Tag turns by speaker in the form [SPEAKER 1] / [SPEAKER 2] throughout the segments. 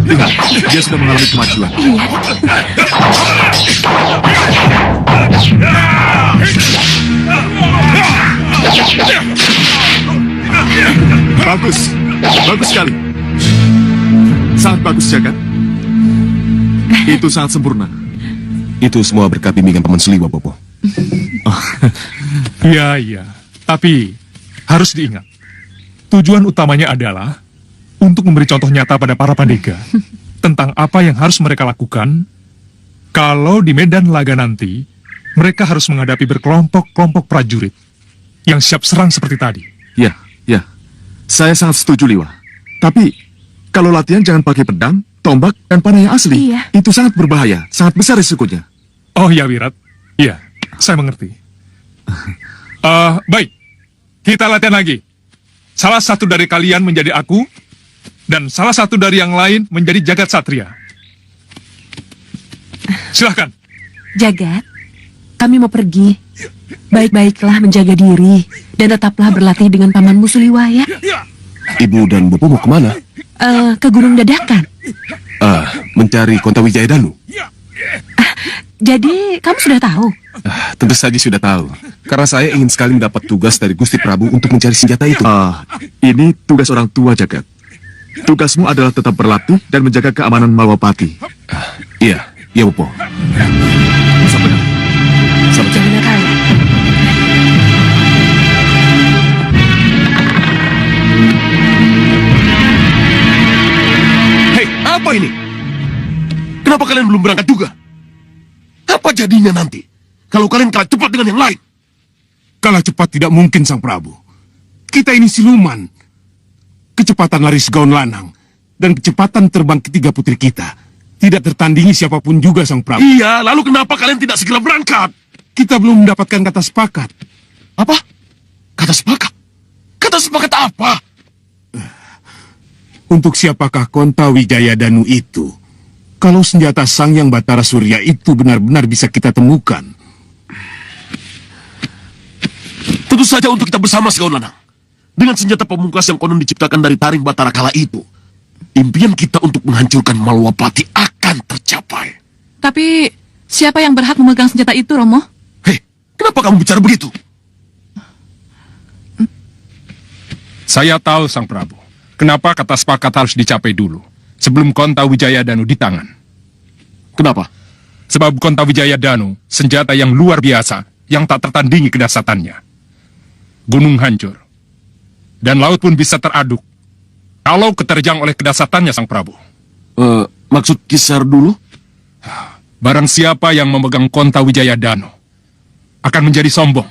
[SPEAKER 1] Lihat, dia sudah mengalami kemajuan. Bagus, bagus sekali. Sangat bagus, Jagat. Itu sangat sempurna.
[SPEAKER 2] Itu semua berkat bimbingan Paman Suliwa, Bopo.
[SPEAKER 3] Iya. Tapi harus diingat, tujuan utamanya adalah untuk memberi contoh nyata pada para pandega tentang apa yang harus mereka lakukan kalau di medan laga nanti mereka harus menghadapi berkelompok-kelompok prajurit yang siap serang seperti tadi.
[SPEAKER 1] Ya. Saya sangat setuju, Liwa. Tapi, kalau latihan jangan pakai pedang, tombak, dan panah yang asli.
[SPEAKER 4] Iya.
[SPEAKER 1] Itu sangat berbahaya, sangat besar risikonya.
[SPEAKER 3] Oh ya, Wirat. Iya, saya mengerti. Baik, kita latihan lagi. Salah satu dari kalian menjadi aku, dan salah satu dari yang lain menjadi Jagat Satria. Silahkan.
[SPEAKER 4] Jagat, kami mau pergi. Baik-baiklah menjaga diri dan tetaplah berlatih dengan pamanmu Suliwa ya.
[SPEAKER 2] Ibu dan Bopo mau kemana?
[SPEAKER 4] Ke Gunung Dadakan.
[SPEAKER 2] Mencari Kontawijaya Danu.
[SPEAKER 4] Jadi kamu sudah tahu?
[SPEAKER 2] Tentu saja sudah tahu. Karena saya ingin sekali mendapat tugas dari Gusti Prabu untuk mencari senjata itu.
[SPEAKER 1] Ini tugas orang tua, Jagat. Tugasmu adalah tetap berlatih dan menjaga keamanan Malwapati.
[SPEAKER 2] Iya, Bopo.
[SPEAKER 1] Sampai
[SPEAKER 4] Jangan nakal.
[SPEAKER 2] Hei, apa ini? Kenapa kalian belum berangkat juga? Apa jadinya nanti kalau kalian kalah cepat dengan yang lain?
[SPEAKER 5] Kalah cepat tidak mungkin, Sang Prabu. Kita ini siluman. Kecepatan lari segaun lanang dan kecepatan terbang ketiga putri kita tidak tertandingi siapapun juga, Sang Prabu.
[SPEAKER 2] Iya, lalu kenapa kalian tidak segera berangkat?
[SPEAKER 5] Kita belum mendapatkan kata sepakat.
[SPEAKER 2] Apa? Kata sepakat? Kata sepakat apa?
[SPEAKER 5] Untuk siapakah Kontawijaya Danu itu? Kalau senjata Sang Yang Batara Surya itu benar-benar bisa kita temukan.
[SPEAKER 2] Tentu saja untuk kita bersama, Segaun Lanang. Dengan senjata pemungkas yang konon diciptakan dari taring Batara kala itu, impian kita untuk menghancurkan Malwapati akan tercapai.
[SPEAKER 6] Tapi siapa yang berhak memegang senjata itu, Romo?
[SPEAKER 2] Hei, kenapa kamu bicara begitu?
[SPEAKER 3] Saya tahu, Sang Prabu. Kenapa kata sepakat harus dicapai dulu, sebelum Kontawijaya Danu di tangan.
[SPEAKER 2] Kenapa?
[SPEAKER 3] Sebab Kontawijaya Danu, senjata yang luar biasa, yang tak tertandingi kedahsyatannya. Gunung hancur, dan laut pun bisa teraduk, kalau keterjang oleh kedahsyatannya, Sang Prabu.
[SPEAKER 2] Maksud Kisar dulu?
[SPEAKER 3] Barang siapa yang memegang Kontawijaya Danu akan menjadi sombong,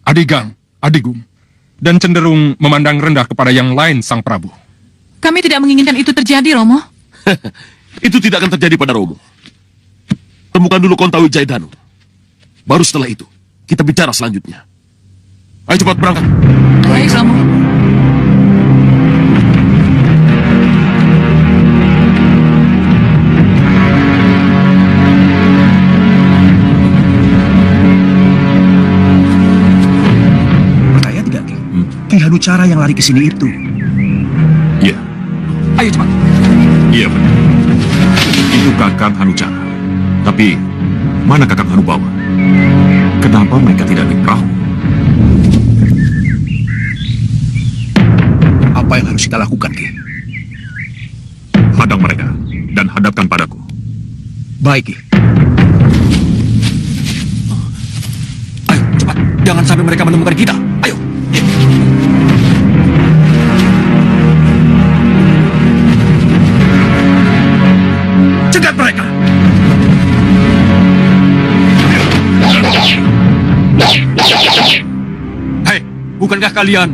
[SPEAKER 3] adigang, adigung, dan cenderung memandang rendah kepada yang lain, Sang Prabu.
[SPEAKER 6] Kami tidak menginginkan itu terjadi, Romo.
[SPEAKER 2] Itu tidak akan terjadi pada Romo. Temukan dulu Kontawijaya Danu. Baru setelah itu, kita bicara selanjutnya. Ayo cepat berangkat.
[SPEAKER 6] Baik, Romo.
[SPEAKER 7] Percaya tidak, Ki? Ki Hanucara yang lari ke sini itu.
[SPEAKER 1] Iya.
[SPEAKER 7] Ayo cepat.
[SPEAKER 1] Iya benar. Itu Kakang Hanucara. Tapi, mana Kakang Hanubawa? Kenapa mereka tidak naik perahu?
[SPEAKER 7] Apa yang harus kita lakukan, Ki?
[SPEAKER 1] Hadang mereka dan hadapkan padaku.
[SPEAKER 7] Baik, Ki.
[SPEAKER 2] Ayo, cepat. Jangan sampai mereka menemukan kita. Ayo. Cegat mereka. Hei, bukankah kalian?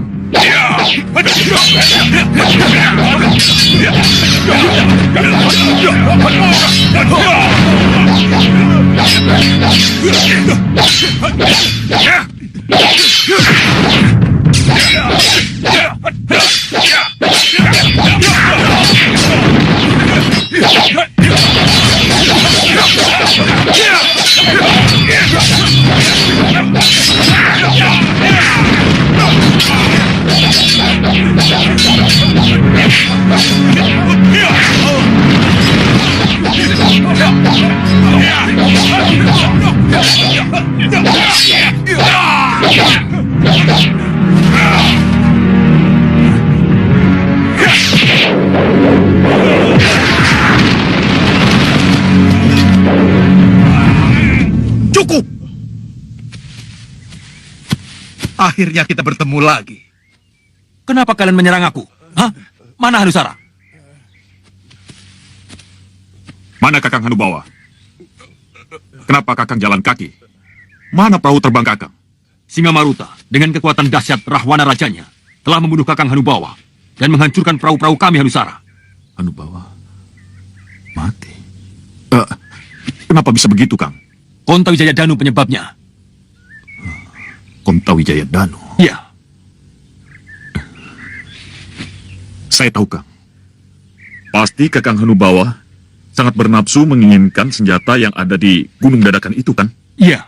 [SPEAKER 7] Akhirnya kita bertemu lagi.
[SPEAKER 8] Kenapa kalian menyerang aku? Hah? Mana Hanusara?
[SPEAKER 1] Mana Kakang Hanubawa? Kenapa Kakang jalan kaki? Mana perahu terbang Kakang?
[SPEAKER 8] Singa Maruta dengan kekuatan dahsyat Rahwana rajanya telah membunuh Kakang Hanubawa dan menghancurkan perahu-perahu kami Hanusara.
[SPEAKER 1] Hanubawa mati. Kenapa bisa begitu, Kang?
[SPEAKER 8] Konta Wijaya Danu penyebabnya.
[SPEAKER 1] Konta Wijaya Danu.
[SPEAKER 8] Ya,
[SPEAKER 1] Saya tahu, Kang. Pasti Kakang Hanubawa sangat bernafsu menginginkan senjata yang ada di Gunung Dadakan itu, kan?
[SPEAKER 8] iya.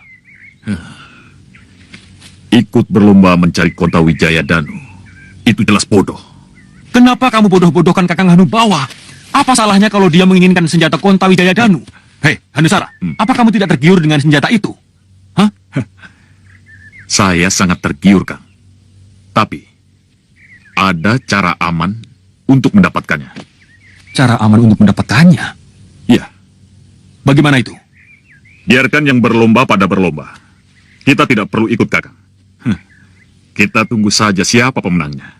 [SPEAKER 1] Ikut berlomba mencari Konta Wijaya Danu. Itu jelas bodoh.
[SPEAKER 8] Kenapa kamu bodoh-bodohkan Kakang Hanubawa? Apa salahnya kalau dia menginginkan senjata Konta Wijaya Danu? Hei, Hanusara, apa kamu tidak tergiur dengan senjata itu? Hah?
[SPEAKER 1] Saya sangat tergiur, Kang. Tapi, ada cara aman untuk mendapatkannya.
[SPEAKER 8] Cara aman untuk mendapatkannya?
[SPEAKER 1] Iya,
[SPEAKER 8] Bagaimana itu?
[SPEAKER 1] biarkan yang berlomba pada berlomba. Kita tidak perlu ikut, Kakang. Kita tunggu saja siapa pemenangnya.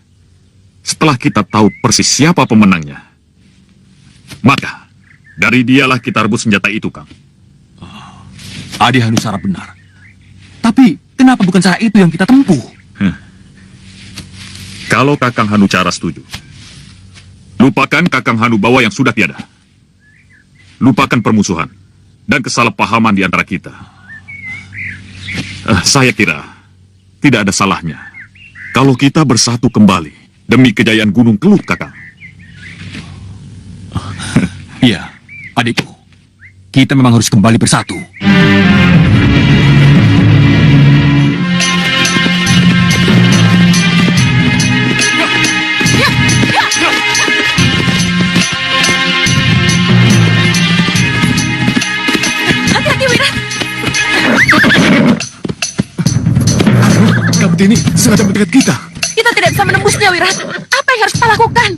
[SPEAKER 1] Setelah kita tahu persis siapa pemenangnya, maka dari dialah kita rebut senjata itu, Kang.
[SPEAKER 8] Adi Hanusara benar. Tapi kenapa bukan cara itu yang kita tempuh?
[SPEAKER 1] Kalau Kakang Hanucara setuju, lupakan Kakang Hanubawa yang sudah tiada. Lupakan permusuhan dan kesalahpahaman di antara kita. Saya kira tidak ada salahnya kalau kita bersatu kembali demi kejayaan Gunung Kelut, Kakang.
[SPEAKER 8] Iya, adikku. Kita memang harus kembali bersatu.
[SPEAKER 6] Hati-hati, Wira.
[SPEAKER 5] Kabut ini sengaja mendekat kita.
[SPEAKER 6] Kita tidak bisa menembusnya, Wira. Apa yang harus kita lakukan?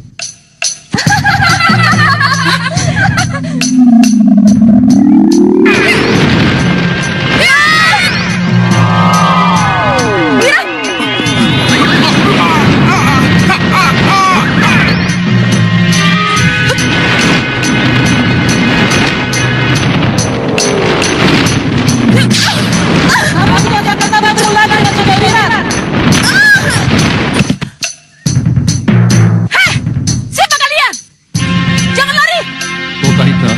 [SPEAKER 6] Siapa kalian? Jangan lari!
[SPEAKER 2] Kokahita.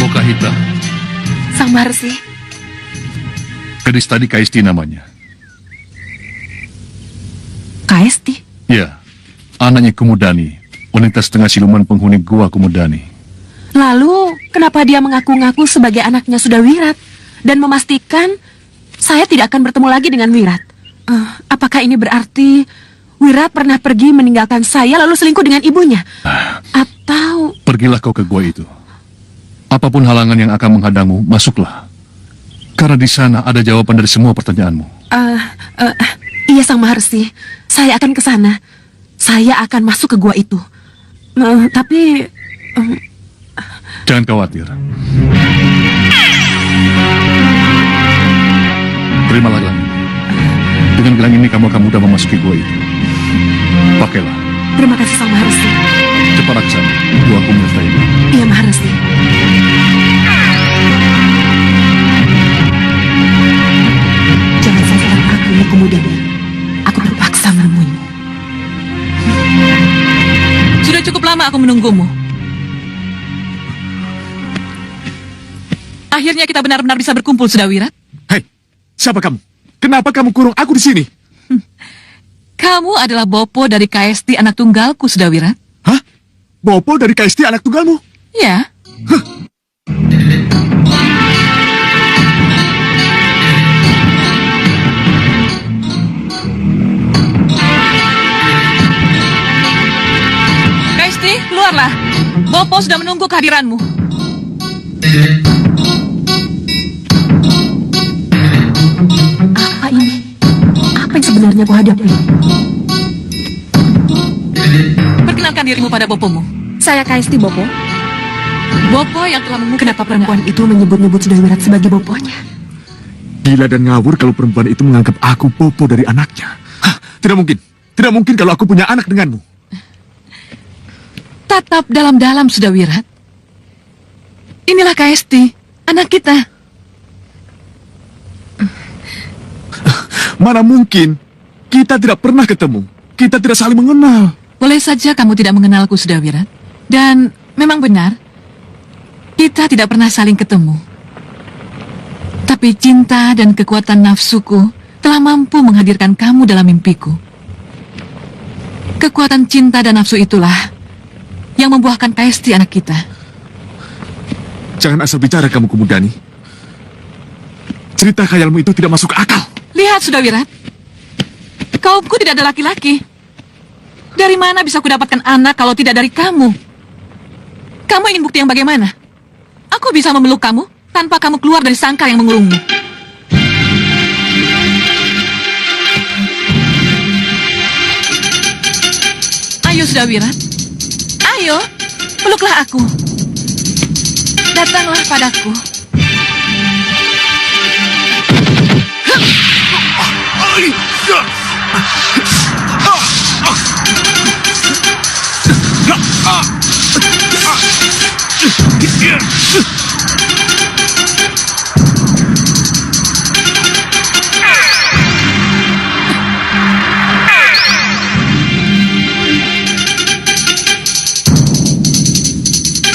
[SPEAKER 2] Kokahita.
[SPEAKER 4] Sang Maharsi,
[SPEAKER 2] Gadis tadi Kaisti namanya.
[SPEAKER 4] Kaesti.
[SPEAKER 2] Ya, anaknya Kumudani, wanita setengah siluman penghuni gua Kumudani.
[SPEAKER 4] Lalu, kenapa dia mengaku-ngaku sebagai anaknya sudah Wirat dan memastikan saya tidak akan bertemu lagi dengan Wirat? Apakah ini berarti Wirat pernah pergi meninggalkan saya lalu selingkuh dengan ibunya? Atau...
[SPEAKER 2] Pergilah kau ke gua itu. Apapun halangan yang akan menghadangmu, masuklah. Karena di sana ada jawaban dari semua pertanyaanmu.
[SPEAKER 4] Iya, Sang Maharsi. Saya akan ke sana. Saya akan masuk ke gua itu. Tapi...
[SPEAKER 2] Jangan khawatir. Terimalah gelang ini. Dengan gelang ini kamu akan mudah memasuki gua itu. Pakailah.
[SPEAKER 4] Terima kasih, Sang Maharsi.
[SPEAKER 2] Cepatlah ke sana. Gua aku menyertaimu.
[SPEAKER 4] Iya, Maharsi. Jangan salahkan aku, ya Kumudani. Aku terpaksa menemuimu.
[SPEAKER 6] Sudah cukup lama aku menunggumu. Akhirnya kita benar-benar bisa berkumpul, sudah Wirat.
[SPEAKER 5] Hei, siapa kamu? Kenapa kamu kurung aku di sini?
[SPEAKER 6] Kamu adalah Bopo dari KST anak tunggalku, sudah Wirat.
[SPEAKER 5] Hah? Bopo dari Kaisti anak tunggalmu?
[SPEAKER 6] Ya. KST, keluarlah. Bopo sudah menunggu kehadiranmu.
[SPEAKER 4] Apa ini? Apa yang sebenarnya kau hadapi?
[SPEAKER 6] Perkenalkan dirimu pada Bopomu.
[SPEAKER 4] Saya Kaisti, Bopo.
[SPEAKER 6] Bopo yang telah mengungkap
[SPEAKER 4] Kenapa perempuan itu menyebut-nyebut Sudawirat sebagai boponya?
[SPEAKER 2] Gila dan ngawur kalau perempuan itu menganggap aku bopo dari anaknya. Hah, tidak mungkin. Tidak mungkin kalau aku punya anak denganmu.
[SPEAKER 6] Tatap dalam-dalam Sudawirat. Inilah Kesti, anak kita.
[SPEAKER 2] Mana mungkin? Kita tidak pernah ketemu. Kita tidak saling mengenal.
[SPEAKER 6] Boleh saja kamu tidak mengenalku, Sudawirat. Dan memang benar, kita tidak pernah saling ketemu. Tapi cinta dan kekuatan nafsuku telah mampu menghadirkan kamu dalam mimpiku. Kekuatan cinta dan nafsu itulah yang membuahkan Kesti anak kita.
[SPEAKER 2] Jangan asal bicara kamu Kumudani. Cerita khayalmu itu tidak masuk akal.
[SPEAKER 6] Lihat, Sudawirat. Kaumku tidak ada laki-laki. Dari mana bisa kudapatkan anak kalau tidak dari kamu? Kamu ingin bukti yang bagaimana? Aku bisa memeluk kamu tanpa kamu keluar dari sangkar yang mengurungmu. Ayo, Sudawirat. Ayo, peluklah aku. Datanglah padaku.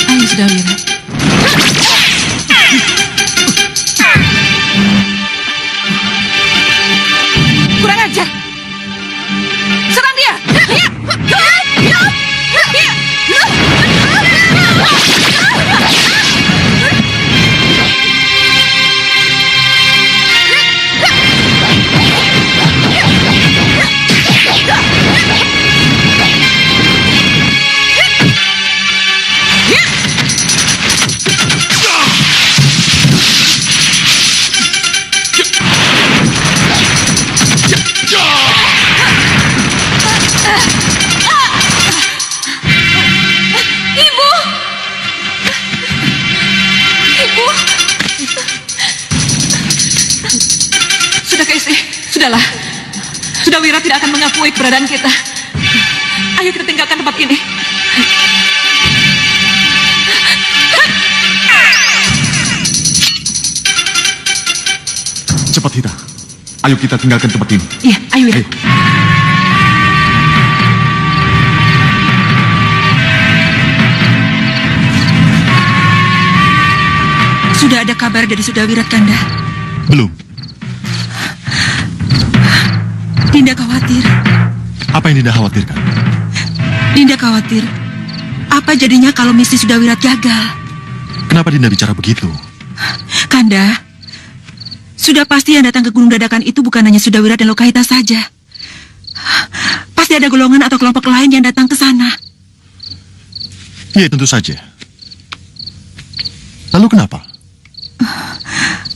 [SPEAKER 6] Ayo, Sudawirat. Kurang ajar. Serang dia. Ibu! Ibu! Sudah, Kesti. Sudahlah. Sudawirat tidak akan mengakui keberadaan kita. Ayo kita tinggalkan tempat ini.
[SPEAKER 2] Cepat Hita. Ayo kita tinggalkan tempat ini.
[SPEAKER 4] Iya, ayo Wirat.
[SPEAKER 9] Sudah ada kabar dari Sudawirat, Kanda?
[SPEAKER 10] Belum.
[SPEAKER 9] Dinda khawatir.
[SPEAKER 10] Apa yang Dinda khawatirkan?
[SPEAKER 9] Dinda khawatir. Apa jadinya kalau misi Sudawirat gagal?
[SPEAKER 10] Kenapa Dinda bicara begitu?
[SPEAKER 9] Kanda, sudah pasti yang datang ke Gunung Dadakan itu bukan hanya Sudawirat dan Lokahita saja. Pasti ada golongan atau kelompok lain yang datang ke sana.
[SPEAKER 10] Iya, tentu saja. Lalu kenapa?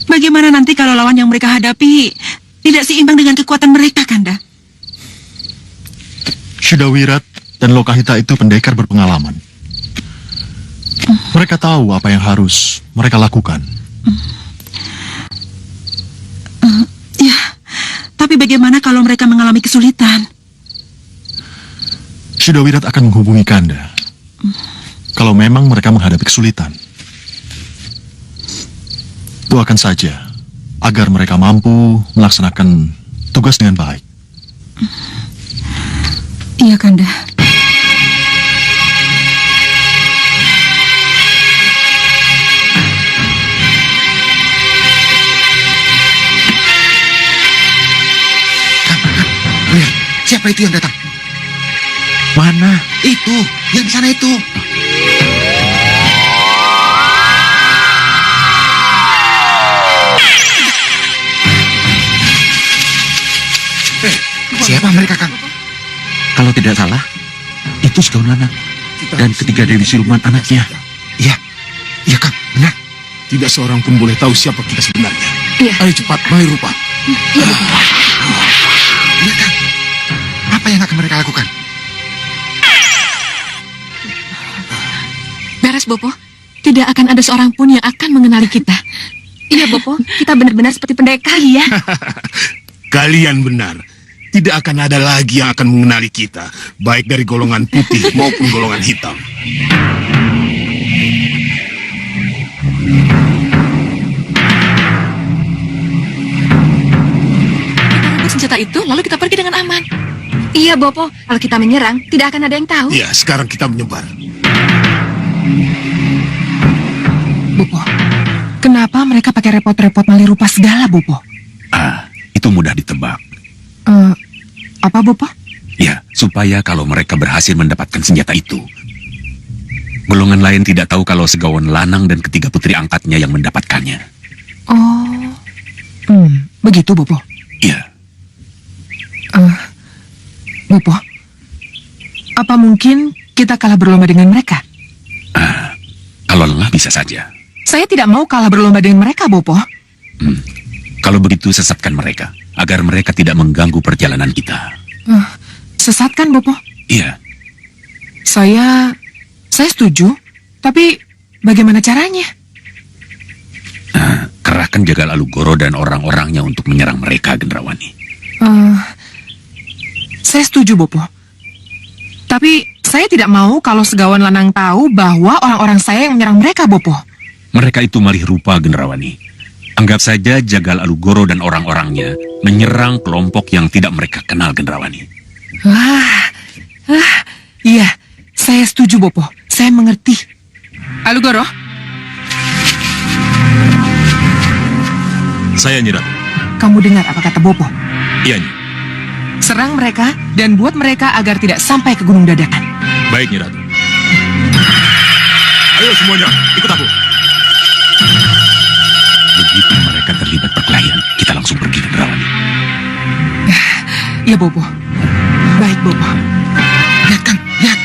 [SPEAKER 9] Bagaimana nanti kalau lawan yang mereka hadapi tidak seimbang dengan kekuatan mereka, Kanda?
[SPEAKER 10] Sudawirat dan Lokahita itu pendekar berpengalaman. Mereka tahu apa yang harus mereka lakukan.
[SPEAKER 9] Ya, tapi bagaimana kalau mereka mengalami kesulitan?
[SPEAKER 10] Sudawirat akan menghubungi Kanda. Kalau memang mereka menghadapi kesulitan. Doakan saja agar mereka mampu melaksanakan tugas dengan baik.
[SPEAKER 9] Iya, Kanda.
[SPEAKER 11] Lihat, siapa itu yang datang?
[SPEAKER 2] Mana?
[SPEAKER 11] Itu, yang di sana itu. Siapa mereka, Kang?
[SPEAKER 7] Kalau tidak salah, itu Segaun Lanang dan ketiga Dewi Siluman anaknya.
[SPEAKER 11] Iya, iya, Kang, benar.
[SPEAKER 5] Tidak seorang pun boleh tahu siapa kita sebenarnya.
[SPEAKER 4] Iya.
[SPEAKER 5] Ayo cepat, mari Rupa.
[SPEAKER 11] Iya, Kang. Apa yang akan mereka lakukan?
[SPEAKER 6] Beres, Bopo.
[SPEAKER 4] Tidak
[SPEAKER 6] tidak akan ada seorang pun yang akan mengenali kita.
[SPEAKER 4] Iya, Bopo, kita benar-benar seperti pendekar. Iya.
[SPEAKER 5] Kalian benar. Tidak akan ada lagi yang akan mengenali kita, baik dari golongan putih maupun golongan hitam.
[SPEAKER 6] Kita rebut senjata itu, lalu kita pergi dengan aman.
[SPEAKER 4] Iya, Bopo. Kalau kita menyerang, tidak akan ada yang tahu.
[SPEAKER 5] Ya, sekarang kita menyebar.
[SPEAKER 9] Bopo, kenapa mereka pakai repot-repot mali rupa segala, Bopo?
[SPEAKER 12] Itu mudah ditebak.
[SPEAKER 9] Apa, Bopo?
[SPEAKER 12] Ya, supaya kalau mereka berhasil mendapatkan senjata itu, golongan lain tidak tahu kalau Segawan Lanang dan ketiga putri angkatnya yang mendapatkannya.
[SPEAKER 9] Oh, begitu, Bopo.
[SPEAKER 12] Iya.
[SPEAKER 9] Bopo, apa mungkin kita kalah berlomba dengan mereka?
[SPEAKER 12] Kalau lengah bisa saja.
[SPEAKER 9] Saya tidak mau kalah berlomba dengan mereka, Bopo.
[SPEAKER 12] Kalau begitu sesatkan mereka, agar mereka tidak mengganggu perjalanan kita.
[SPEAKER 9] Sesatkan, Bopo?
[SPEAKER 12] Iya.
[SPEAKER 9] Saya setuju, tapi bagaimana caranya?
[SPEAKER 12] Kerahkan Jagal Alugoro dan orang-orangnya untuk menyerang mereka, Gendrawani.
[SPEAKER 9] Saya setuju, Bopo. Tapi saya tidak mau kalau Segawan Lanang tahu bahwa orang-orang saya yang menyerang mereka, Bopo.
[SPEAKER 12] Mereka itu malih rupa, Gendrawani. Anggap saja Jagal Alugoro dan orang-orangnya menyerang kelompok yang tidak mereka kenal, Gendrawani.
[SPEAKER 9] Iya, saya setuju, Bopo. Saya mengerti. Alugoro?
[SPEAKER 1] Saya Nyi Ratu.
[SPEAKER 9] Kamu dengar apa kata Bopo?
[SPEAKER 1] Iya, Nyi.
[SPEAKER 9] Serang mereka dan buat mereka agar tidak sampai ke Gunung Dadakan.
[SPEAKER 1] Baik, Nyi Ratu. Ayo semuanya, ikut aku.
[SPEAKER 12] Begitu mereka terlibat perkelahian, kita langsung pergi, Gendrawani.
[SPEAKER 9] Ya, Bopo. Baik, Bopo.
[SPEAKER 11] Lihat, Kang, lihat.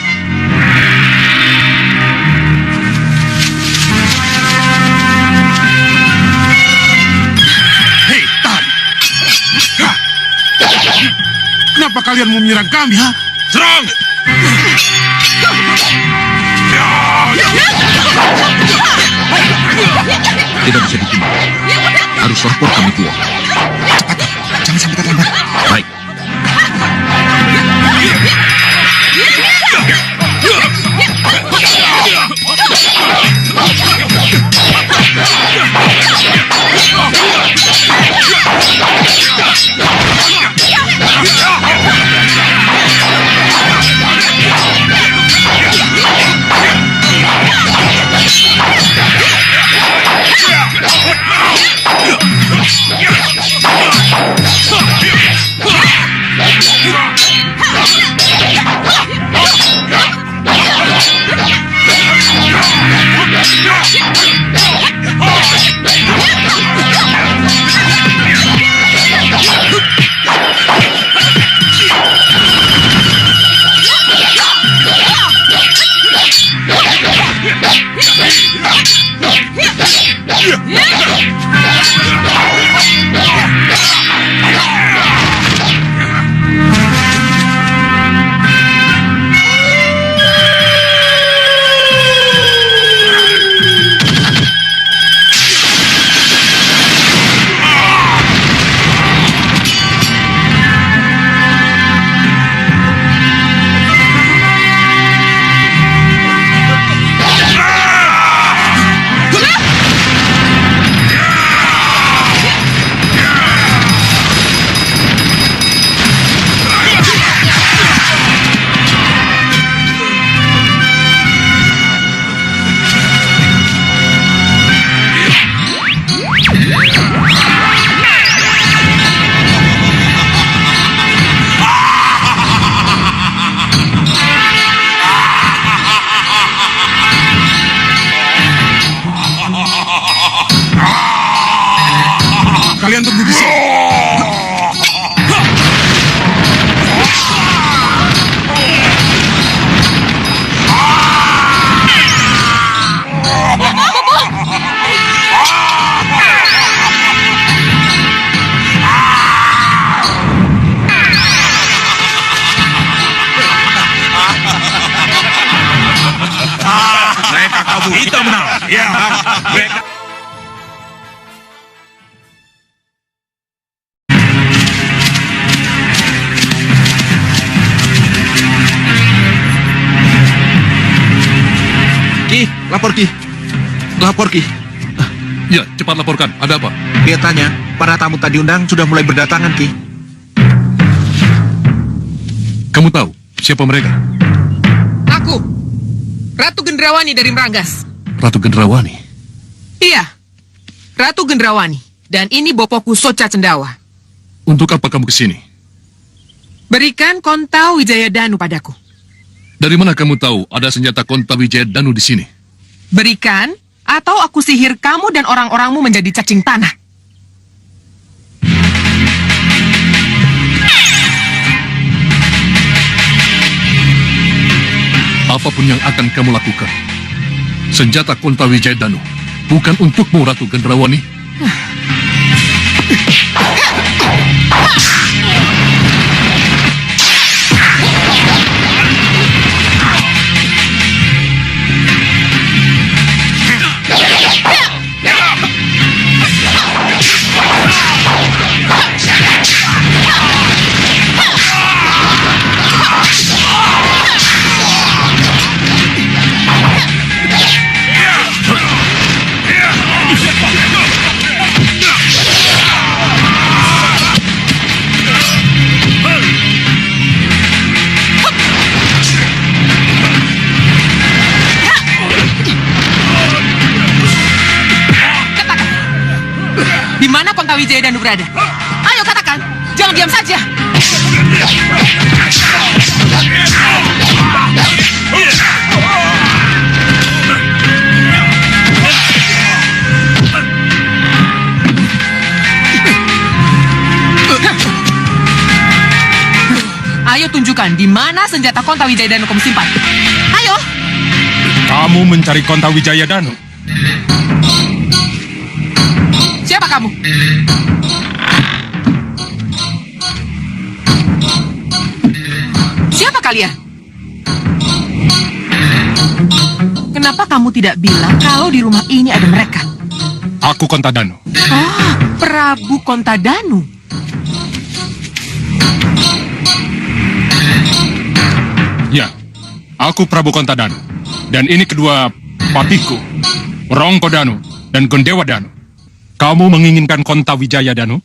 [SPEAKER 5] Hei, tahan! Kenapa kalian mau menyerang kami, ha? Serang!
[SPEAKER 12] Tidak bisa ditunda. Harus lapor kami keluar.
[SPEAKER 11] Cepat, jangan sampai terlambat.
[SPEAKER 12] Baik.
[SPEAKER 5] Yeah!
[SPEAKER 7] Ki, lapor Ki. Lapor Ki.
[SPEAKER 2] Ya, cepat laporkan. Ada apa?
[SPEAKER 7] Kelihatannya para tamu tadi undang sudah mulai berdatangan Ki.
[SPEAKER 2] Kamu tahu siapa mereka?
[SPEAKER 6] Aku, Ratu Gendrawani dari Meranggas.
[SPEAKER 2] Ratu Gendrawani.
[SPEAKER 6] Iya, Ratu Gendrawani. Dan ini bopoku Soca Cendawa.
[SPEAKER 2] Untuk apa kamu kesini?
[SPEAKER 6] Berikan Konta Wijaya Danu padaku.
[SPEAKER 2] Dari mana kamu tahu ada senjata Konta Wijaya Danu di sini?
[SPEAKER 6] Berikan, atau aku sihir kamu dan orang-orangmu menjadi cacing tanah.
[SPEAKER 2] Apapun yang akan kamu lakukan, senjata Konta Wijaya Danu bukan untukmu, Ratu Gendrawani.
[SPEAKER 6] Di mana Konta Wijaya Danu berada? Ayo katakan, jangan diam saja. Ayo tunjukkan di mana senjata Konta Wijaya Danu kamu simpan. Ayo.
[SPEAKER 5] Kamu mencari Konta Wijaya Danu?
[SPEAKER 6] Siapa kamu? Siapa kalian? Kenapa kamu tidak bilang kalau di rumah ini ada mereka?
[SPEAKER 5] Aku Konta Danu.
[SPEAKER 6] Oh, Prabu Konta Danu.
[SPEAKER 5] Ya, aku Prabu Konta Danu. Dan ini kedua patiku, Rongko Danu dan Gondewa Danu. Kamu menginginkan Konta Wijaya Danu?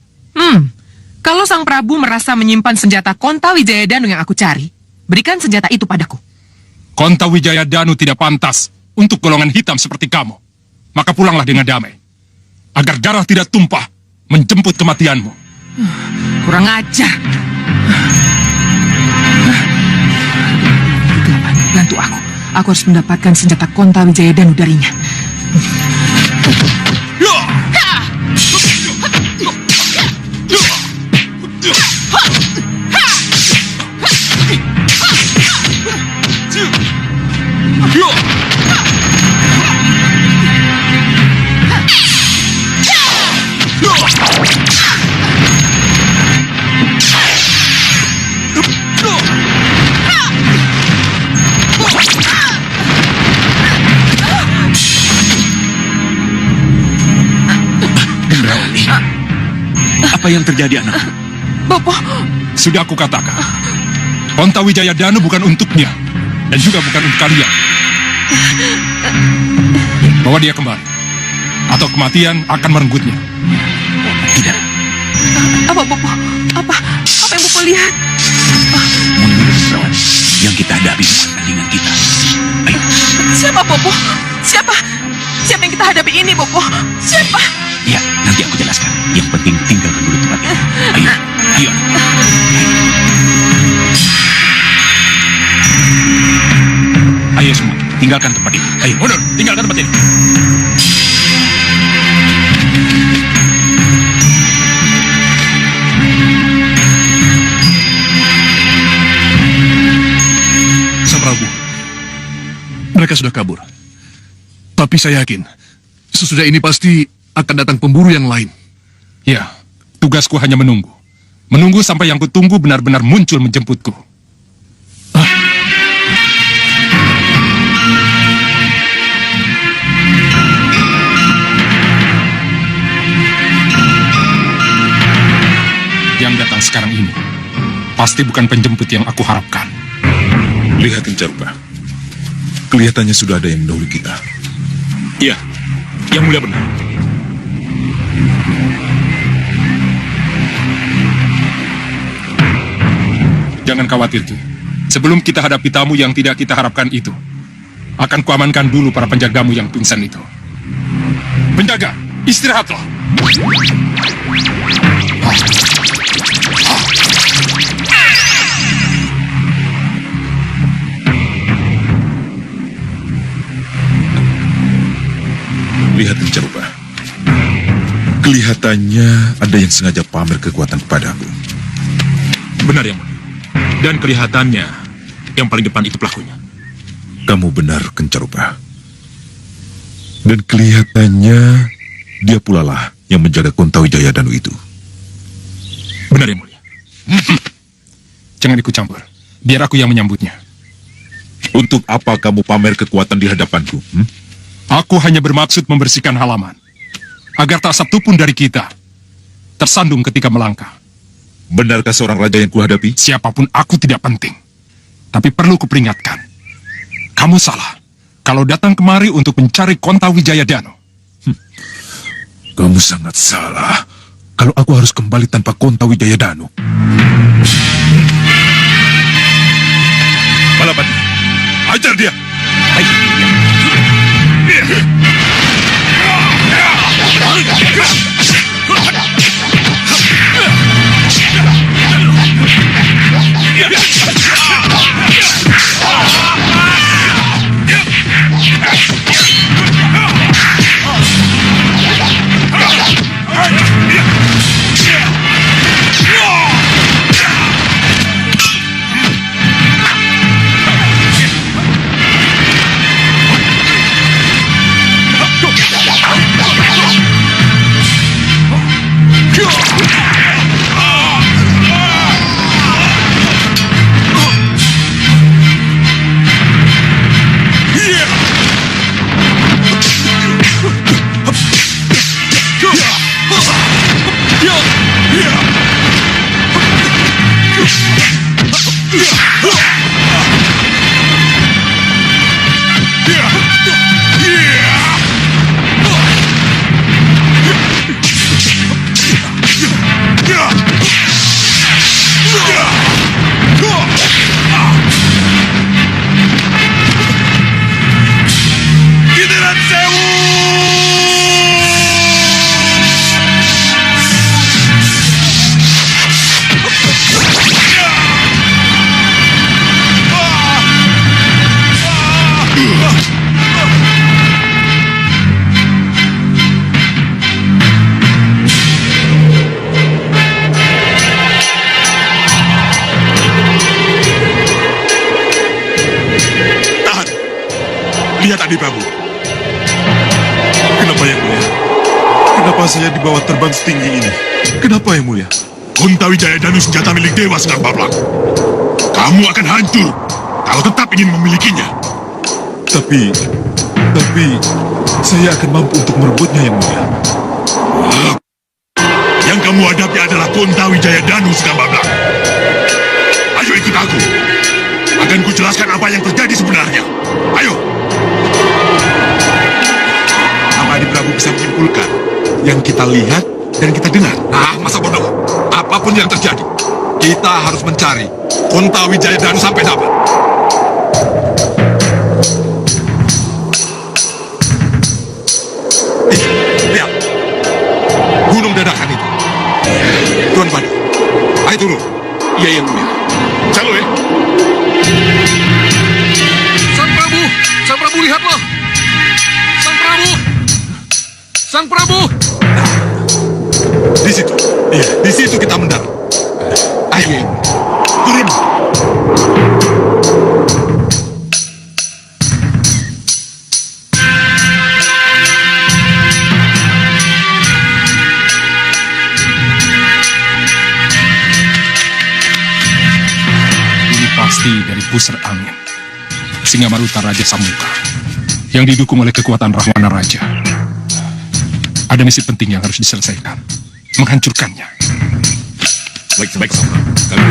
[SPEAKER 6] Kalau Sang Prabu merasa menyimpan senjata Konta Wijaya Danu yang aku cari, berikan senjata itu padaku.
[SPEAKER 5] Konta Wijaya Danu tidak pantas untuk golongan hitam seperti kamu. Maka pulanglah dengan damai. Agar darah tidak tumpah menjemput kematianmu.
[SPEAKER 6] Kurang ajar. Bantu aku. Aku harus mendapatkan senjata Konta Wijaya Danu darinya.
[SPEAKER 12] Apa yang terjadi, anak?
[SPEAKER 6] Bapak,
[SPEAKER 5] Sudah aku katakan, Konta Wijaya Danu bukan untuknya, dan juga bukan untuk kalian. Bawa dia kembali, atau kematian akan merenggutnya.
[SPEAKER 12] Tidak.
[SPEAKER 6] apa Bapak? Apa yang Bapak lihat?
[SPEAKER 12] Menurut Rawan, yang kita hadapi bukan tandingan kita. Ayo.
[SPEAKER 6] Siapa Bapak? Siapa yang kita hadapi ini Bapak? Siapa?
[SPEAKER 12] Ya, nanti aku jelaskan. Yang penting tinggalkan dulu tempat ini. Ayo, ayo.
[SPEAKER 5] Ayo semua,
[SPEAKER 12] Tinggalkan tempat ini. Ayo, mundur. Tinggalkan tempat ini.
[SPEAKER 2] Sang Prabu, mereka sudah kabur. Tapi saya yakin, sesudah ini pasti akan datang pemburu yang lain.
[SPEAKER 5] ya, tugasku hanya menunggu. Menunggu sampai yang kutunggu benar-benar muncul menjemputku. datang sekarang ini pasti bukan penjemput yang aku harapkan.
[SPEAKER 13] Lihat Kencarupa. Kelihatannya sudah ada yang mendahului kita.
[SPEAKER 1] Iya, yang mulia benar.
[SPEAKER 5] Jangan khawatir, Ki. Sebelum kita hadapi tamu yang tidak kita harapkan itu, akan kuamankan dulu para penjagamu yang pingsan itu. Penjaga, istirahatlah.
[SPEAKER 13] Lihat Kencarupa. Kelihatannya ada yang sengaja pamer kekuatan kepadaku.
[SPEAKER 1] Benar yang mulia. Dan kelihatannya yang paling depan itu pelakunya.
[SPEAKER 13] Kamu benar, Kencarupa. Dan kelihatannya dia pula lah yang menjaga Kontawijaya Danu itu.
[SPEAKER 1] Benar yang mulia.
[SPEAKER 5] Jangan ikut campur. Biar aku yang menyambutnya.
[SPEAKER 13] Untuk apa kamu pamer kekuatan di hadapanku?
[SPEAKER 5] Aku hanya bermaksud membersihkan halaman, agar tak satu pun dari kita tersandung ketika melangkah.
[SPEAKER 13] Benarkah seorang raja yang kuhadapi?
[SPEAKER 5] Siapapun aku tidak penting. Tapi perlu kuperingatkan. Kamu salah kalau datang kemari untuk mencari Kontawijaya Danu.
[SPEAKER 13] Kamu sangat salah kalau aku harus kembali tanpa Kontawijaya Danu.
[SPEAKER 1] Balapati, ajar dia.
[SPEAKER 13] Prabu. Kenapa yang mulia? Kenapa saya dibawa terbang setinggi ini? Kenapa yang mulia?
[SPEAKER 1] Kontawijaya Danu senjata milik Dewa Sekar Bablak. Kamu akan hancur kalau tetap ingin memilikinya.
[SPEAKER 13] Tapi saya akan mampu untuk merebutnya yang mulia.
[SPEAKER 1] Yang kamu hadapi adalah Kontawijaya Danu Sekar Bablak. Ayo ikut aku. Akan kujelaskan apa yang terjadi sebenarnya. Ayo.
[SPEAKER 13] Adi Prabu bisa menyimpulkan yang kita lihat dan kita dengar.
[SPEAKER 1] Masa bodoh. Apapun yang terjadi, kita harus mencari Kontawijaya Danu sampai dapat.
[SPEAKER 13] Lihat. Gunung dadakan itu. Tuan Padi, ayo turun.
[SPEAKER 1] Iya yang mulia. Calo ya.
[SPEAKER 5] Sang Prabu lihatlah. Sang Prabu!
[SPEAKER 13] Di situ. Iya, di situ kita mendarat. Ayo, turun.
[SPEAKER 5] Ini pasti dari pusar angin. Singamaruta Raja Samuka yang didukung oleh kekuatan Rahwana Raja. Ada misi penting yang harus diselesaikan. Menghancurkannya.
[SPEAKER 13] Baik, Sang Prabu. Kami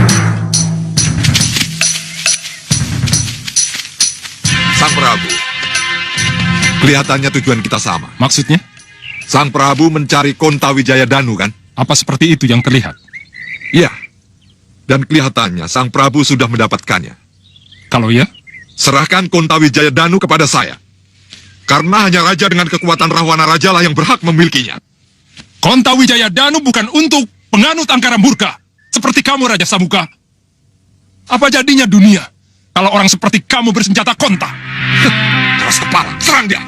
[SPEAKER 13] Sang Prabu, kelihatannya tujuan kita sama.
[SPEAKER 3] Maksudnya?
[SPEAKER 13] Sang Prabu mencari Kontawijaya Danu, kan?
[SPEAKER 3] Apa seperti itu yang terlihat?
[SPEAKER 13] Iya. Dan kelihatannya Sang Prabu sudah mendapatkannya.
[SPEAKER 3] Kalau ya?
[SPEAKER 13] Serahkan Kontawijaya Danu kepada saya. Karena hanya raja dengan kekuatan Rahwana Raja lah yang berhak memilikinya.
[SPEAKER 3] Kontawijaya Danu bukan untuk penganut angkara murka. Seperti kamu, Raja Samuka. Apa jadinya dunia kalau orang seperti kamu bersenjata konta?
[SPEAKER 13] Keras kepala, serang dia!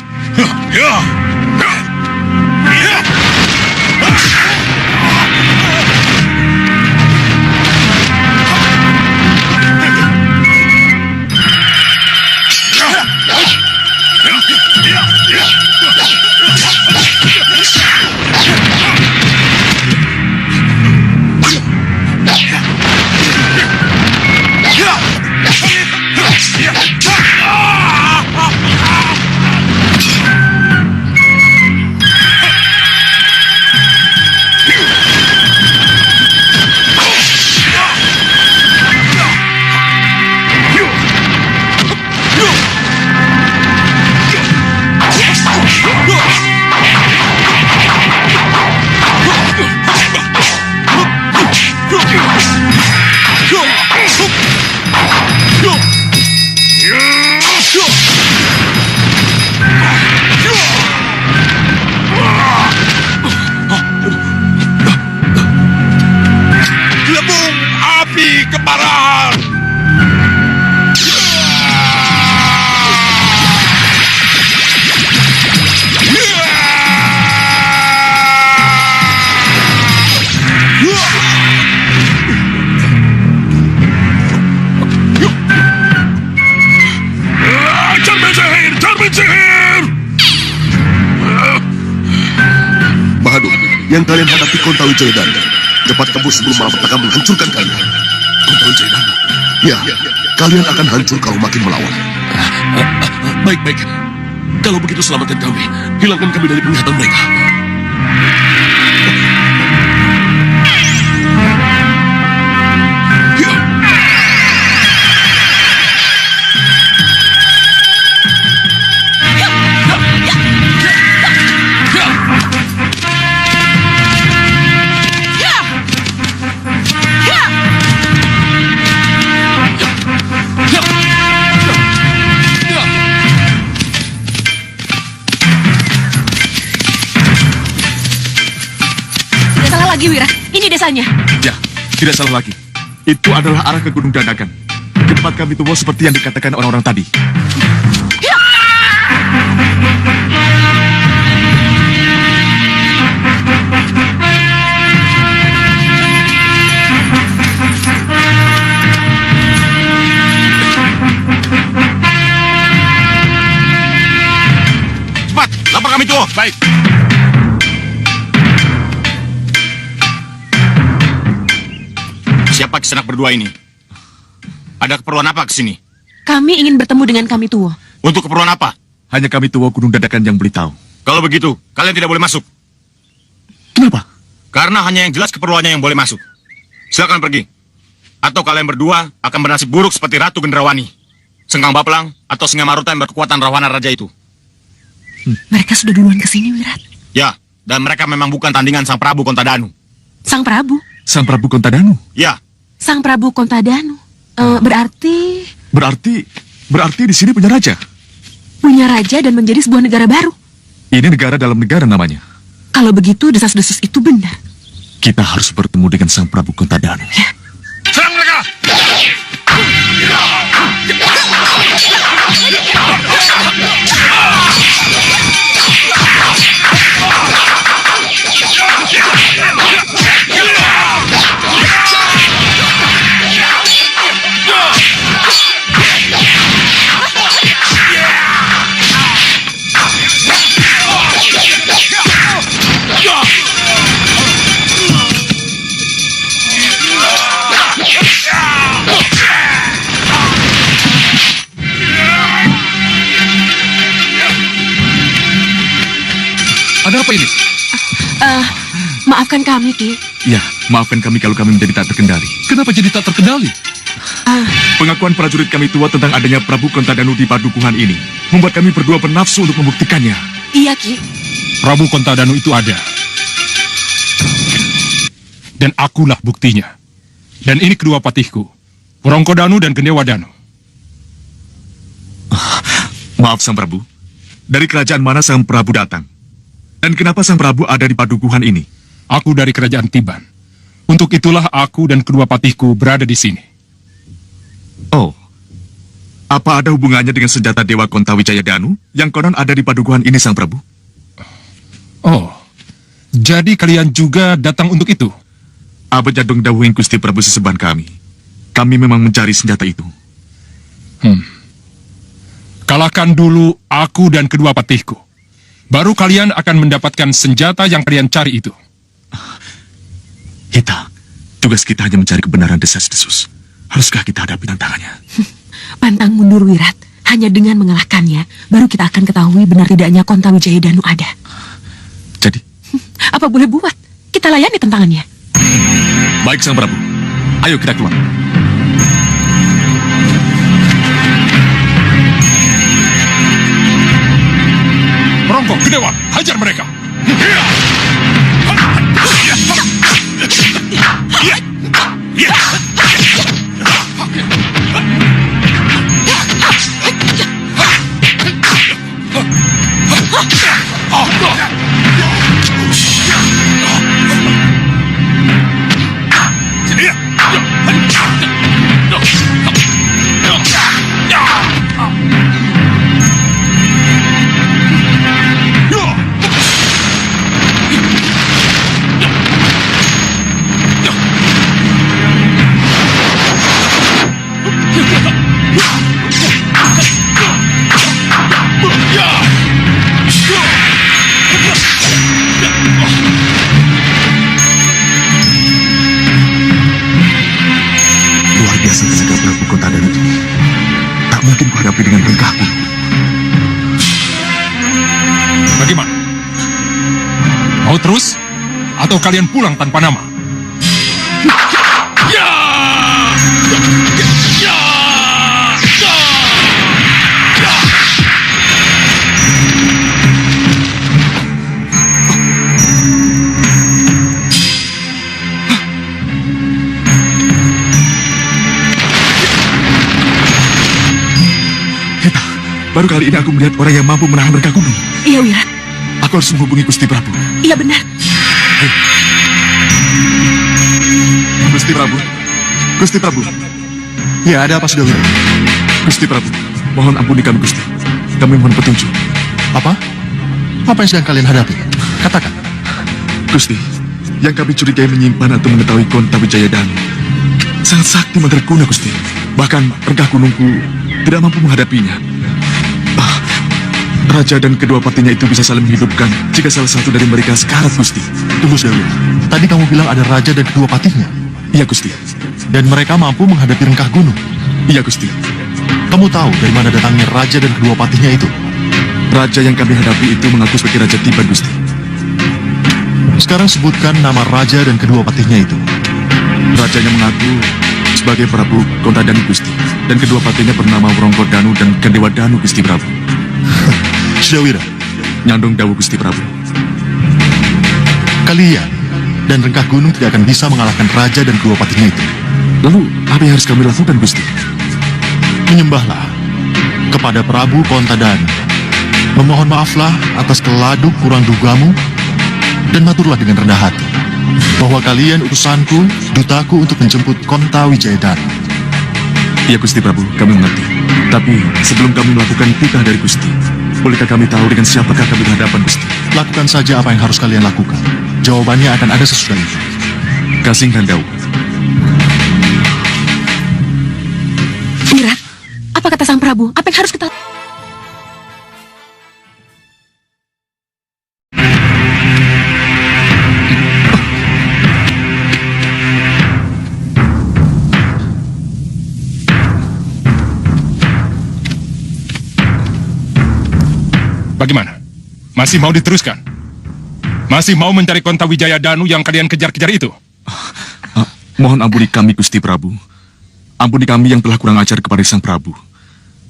[SPEAKER 13] Lebung api kemarahan! Cermin sihir!
[SPEAKER 2] Bahadur, yang kalian hadapi Kontawijaya Danu. Cepat tembus sebelum malapetaka menghancurkan kalian. Kontawijaya Danu? Ya, kalian akan hancur kalau makin melawan. Baik. Kalau begitu selamatkan kami. Hilangkan kami dari penglihatan mereka.
[SPEAKER 4] Wira, ini desanya.
[SPEAKER 10] Ya, tidak salah lagi. Itu adalah arah ke Gunung Dadakan. Ke tempat kami tumbuh seperti yang dikatakan orang-orang tadi.
[SPEAKER 2] Cepat, lapor kami tuh. Baik. Siapa Kisanak berdua ini? Ada keperluan apa ke sini?
[SPEAKER 4] Kami ingin bertemu dengan kami tua.
[SPEAKER 2] Untuk keperluan apa?
[SPEAKER 10] Hanya kami tua Gunung Dadakan yang beritahu.
[SPEAKER 2] Kalau begitu, kalian tidak boleh masuk.
[SPEAKER 10] Kenapa?
[SPEAKER 2] Karena hanya yang jelas keperluannya yang boleh masuk. Silakan pergi. Atau kalian berdua akan bernasib buruk seperti Ratu Gendrawani, Sengkang Baplang, atau Singa Maruta yang berkekuatan Rahwana Raja itu.
[SPEAKER 4] Mereka sudah duluan ke sini, Wirat.
[SPEAKER 2] Ya, dan mereka memang bukan tandingan Sang Prabu Kontadanu.
[SPEAKER 4] Sang Prabu?
[SPEAKER 10] Sang Prabu Kontadanu?
[SPEAKER 2] Ya.
[SPEAKER 4] Sang Prabu Kontadanu. Berarti
[SPEAKER 10] di sini punya raja.
[SPEAKER 4] Punya raja dan menjadi sebuah negara baru.
[SPEAKER 10] Ini negara dalam negara namanya.
[SPEAKER 4] Kalau begitu desas-desus itu benar.
[SPEAKER 10] Kita harus bertemu dengan Sang Prabu Kontadanu.
[SPEAKER 4] Ya.
[SPEAKER 2] Serang mereka!
[SPEAKER 10] Ada apa ini?
[SPEAKER 4] Maafkan kami, Ki.
[SPEAKER 10] Ya, maafkan kami kalau kami menjadi tak terkendali.
[SPEAKER 3] Kenapa jadi tak terkendali?
[SPEAKER 10] Pengakuan prajurit kami tua tentang adanya Prabu Kontadanu di padukuhan ini membuat kami berdua bernafsu untuk membuktikannya.
[SPEAKER 4] Iya, Ki.
[SPEAKER 3] Prabu Kontadanu itu ada. Dan akulah buktinya. Dan ini kedua patihku, Wrongkodanu dan Gendewadanu.
[SPEAKER 10] Maaf, Sang Prabu. Dari kerajaan mana Sang Prabu datang? Dan kenapa Sang Prabu ada di padukuhan ini?
[SPEAKER 3] Aku dari kerajaan Tiban. Untuk itulah aku dan kedua patihku berada di sini.
[SPEAKER 10] Oh, apa ada hubungannya dengan senjata Dewa Kontawijaya Danu yang konon ada di padukuhan ini, Sang Prabu?
[SPEAKER 3] Oh, jadi kalian juga datang untuk itu?
[SPEAKER 10] Abad Jadong dawuhin Gusti Prabu seseban kami. Kami memang mencari senjata itu.
[SPEAKER 3] Kalahkan dulu aku dan kedua patihku. Baru kalian akan mendapatkan senjata yang kalian cari itu.
[SPEAKER 10] Hita, tugas kita hanya mencari kebenaran desas-desus. Haruskah kita hadapi tantangannya?
[SPEAKER 4] Pantang mundur, Wirat. Hanya dengan mengalahkannya, baru kita akan ketahui benar tidaknya Kontawijaya Danu ada.
[SPEAKER 10] Jadi?
[SPEAKER 4] Apa boleh buat? Kita layani tantangannya.
[SPEAKER 10] Baik, Sang Prabu. Ayo kita keluar.
[SPEAKER 3] Rongko, Gedewa, hajar mereka!
[SPEAKER 10] Luar biasa tenaga Prabu Kontadanu. Tak mungkin kuhadapi dengan ringkahku.
[SPEAKER 3] Bagaimana? Mau terus? Atau kalian pulang tanpa nama?
[SPEAKER 10] Baru kali ini aku melihat orang yang mampu menahan mereka gunung.
[SPEAKER 4] Iya, Wirat.
[SPEAKER 10] Aku harus menghubungi Gusti Prabu.
[SPEAKER 4] Iya, benar.
[SPEAKER 10] Gusti Prabu. Gusti Prabu.
[SPEAKER 2] Ya, ada apa sudah, Wirat?
[SPEAKER 10] Gusti Prabu, mohon ampuni kami, Gusti. Kami mohon petunjuk.
[SPEAKER 2] Apa? Apa yang sedang kalian hadapi? Katakan.
[SPEAKER 10] Gusti, yang kami curigai menyimpan atau mengetahui Kontawijaya Danu sangat sakti mandraguna, Gusti. Bahkan rengkah gunungku tidak mampu menghadapinya. Raja dan kedua patinya itu bisa saling menghidupkan jika salah satu dari mereka sekarat, Gusti.
[SPEAKER 2] Tunggu, Dewi. Tadi kamu bilang ada raja dan kedua patihnya.
[SPEAKER 10] Iya, Gusti.
[SPEAKER 2] Dan mereka mampu menghadapi rengkah gunung.
[SPEAKER 10] Iya, Gusti.
[SPEAKER 2] Kamu tahu dari mana datangnya raja dan kedua patihnya itu?
[SPEAKER 10] Raja yang kami hadapi itu mengaku sebagai Raja Tiban, Gusti.
[SPEAKER 2] Sekarang sebutkan nama raja dan kedua patihnya itu.
[SPEAKER 10] Rajanya mengaku sebagai Prabu Kontadanu, Gusti. Dan kedua patinya bernama Wrongkodanu dan Gendewadanu, Gusti Prabu.
[SPEAKER 2] Sudawira,
[SPEAKER 10] Nyandung dawu Gusti Prabu.
[SPEAKER 2] kalian dan rengkah gunung tidak akan bisa mengalahkan raja dan kedua patihnya itu.
[SPEAKER 10] Lalu, apa yang harus kami lakukan, Gusti?
[SPEAKER 2] Menyembahlah kepada Prabu Kontadanu. Memohon maaflah atas keladuk kurang dugamu dan maturlah dengan rendah hati bahwa kalian utusanku, dutaku untuk menjemput Kontawijaya Danu.
[SPEAKER 10] Iya, Gusti Prabu, kami mengerti. Tapi sebelum kami melakukan titah dari Gusti, bolehkah kami tahu dengan siapakah kami berhadapan, Gusti?
[SPEAKER 2] Lakukan saja apa yang harus kalian lakukan. Jawabannya akan ada sesudah itu.
[SPEAKER 10] Kasing Handau.
[SPEAKER 4] Wirat, apa kata Sang Prabu? Apa yang harus kita...
[SPEAKER 3] Bagaimana? Masih mau diteruskan? Masih mau mencari Kontawijaya Danu yang kalian kejar-kejar itu?
[SPEAKER 10] Mohon ampuni kami, Gusti Prabu. Ampuni kami yang telah kurang ajar kepada Sang Prabu.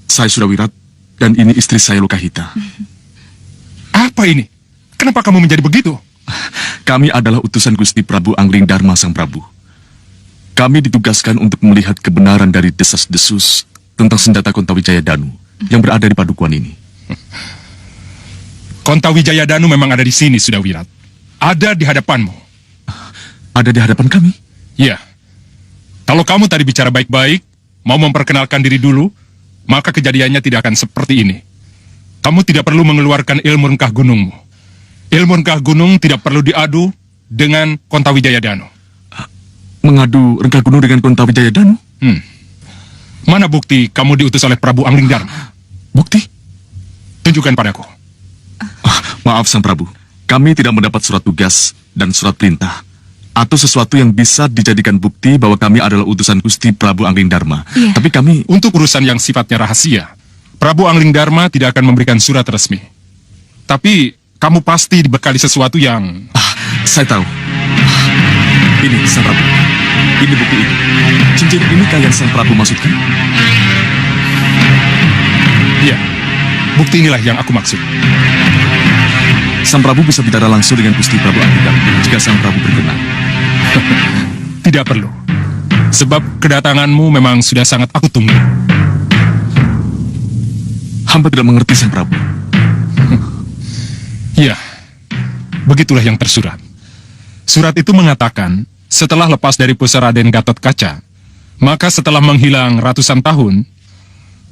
[SPEAKER 10] Saya sudah wirat, dan ini istri saya Lokahita.
[SPEAKER 3] Apa ini? Kenapa kamu menjadi begitu?
[SPEAKER 10] Kami adalah utusan Gusti Prabu Angling Dharma Sang Prabu. Kami ditugaskan untuk melihat kebenaran dari desas-desus tentang senjata Kontawijaya Danu yang berada di padukuhan ini.
[SPEAKER 3] Kontawijaya Danu memang ada di sini, sudah wirat. Ada di hadapanmu.
[SPEAKER 10] Ada di hadapan kami?
[SPEAKER 3] Iya. Kalau kamu tadi bicara baik-baik, mau memperkenalkan diri dulu, maka kejadiannya tidak akan seperti ini. Kamu tidak perlu mengeluarkan ilmu rengkah gunungmu. Ilmu rengkah gunung tidak perlu diadu dengan Kontawijaya Danu.
[SPEAKER 10] Mengadu rengkah gunung dengan Kontawijaya Danu?
[SPEAKER 3] Mana bukti kamu diutus oleh Prabu Angling Dharma?
[SPEAKER 10] Bukti?
[SPEAKER 3] Tunjukkan padaku.
[SPEAKER 10] Maaf, Sang Prabu. Kami tidak mendapat surat tugas dan surat perintah atau sesuatu yang bisa dijadikan bukti bahwa kami adalah utusan Gusti Prabu Angling Dharma.
[SPEAKER 4] Iya.
[SPEAKER 10] Tapi kami...
[SPEAKER 3] Untuk urusan yang sifatnya rahasia, Prabu Angling Dharma tidak akan memberikan surat resmi. Tapi kamu pasti dibekali sesuatu yang...
[SPEAKER 10] Saya tahu. Ini, Sang Prabu. Ini bukti itu. Cincin ini kalian Sang Prabu maksudkan?
[SPEAKER 3] Iya. Bukti inilah yang aku maksud.
[SPEAKER 10] Sang Prabu bisa bicara langsung dengan Gusti Prabu Angling Dharma jika Sang Prabu berkenan.
[SPEAKER 3] Tidak perlu. Sebab kedatanganmu memang sudah sangat aku tunggu.
[SPEAKER 10] Hamba tidak mengerti, Sang Prabu.
[SPEAKER 3] Iya. Begitulah yang tersurat. Surat itu mengatakan, setelah lepas dari pusara Raden Gatot Kaca, maka setelah menghilang ratusan tahun,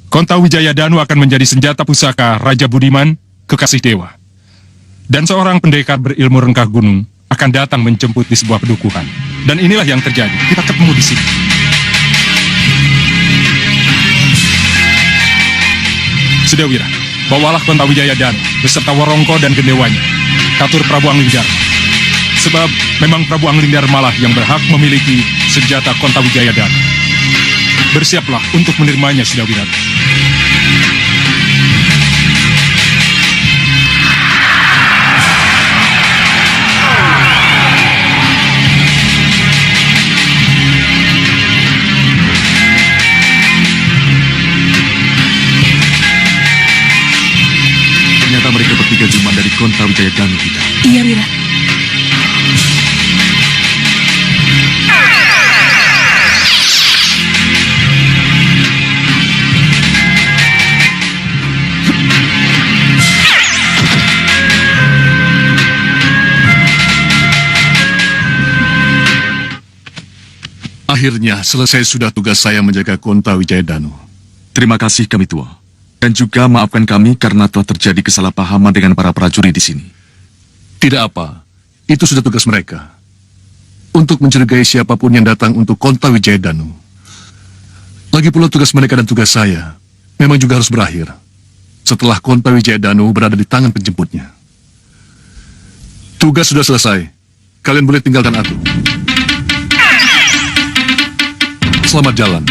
[SPEAKER 3] Kontawijaya Danu akan menjadi senjata pusaka Raja Budiman, kekasih dewa. Dan seorang pendekar berilmu rengkah gunung akan datang menjemput di sebuah pedukuhan. Dan inilah yang terjadi. Kita ketemu di sini. Sudah Wira, bawalah Kontawijaya Danu beserta Warongko dan gendewanya. Katur Prabu Angling Dharma. Sebab memang Prabu Angling Dharma lah yang berhak memiliki senjata Kontawijaya Danu. Bersiaplah untuk menerimanya, sudah Wira.
[SPEAKER 10] Mereka bertiga cuma dari Kontawijaya Danu kita.
[SPEAKER 4] Iya, Wira.
[SPEAKER 2] Akhirnya selesai sudah tugas saya menjaga Kontawijaya Danu.
[SPEAKER 10] Terima kasih kami tua. Dan juga maafkan kami karena telah terjadi kesalahpahaman dengan para prajurit di sini.
[SPEAKER 2] Tidak apa, itu sudah tugas mereka. Untuk mencurigai siapapun yang datang untuk Kontawijaya Danu. Lagi pula tugas mereka dan tugas saya memang juga harus berakhir setelah Kontawijaya Danu berada di tangan penjemputnya. Tugas sudah selesai. Kalian boleh tinggalkan aku. Selamat jalan.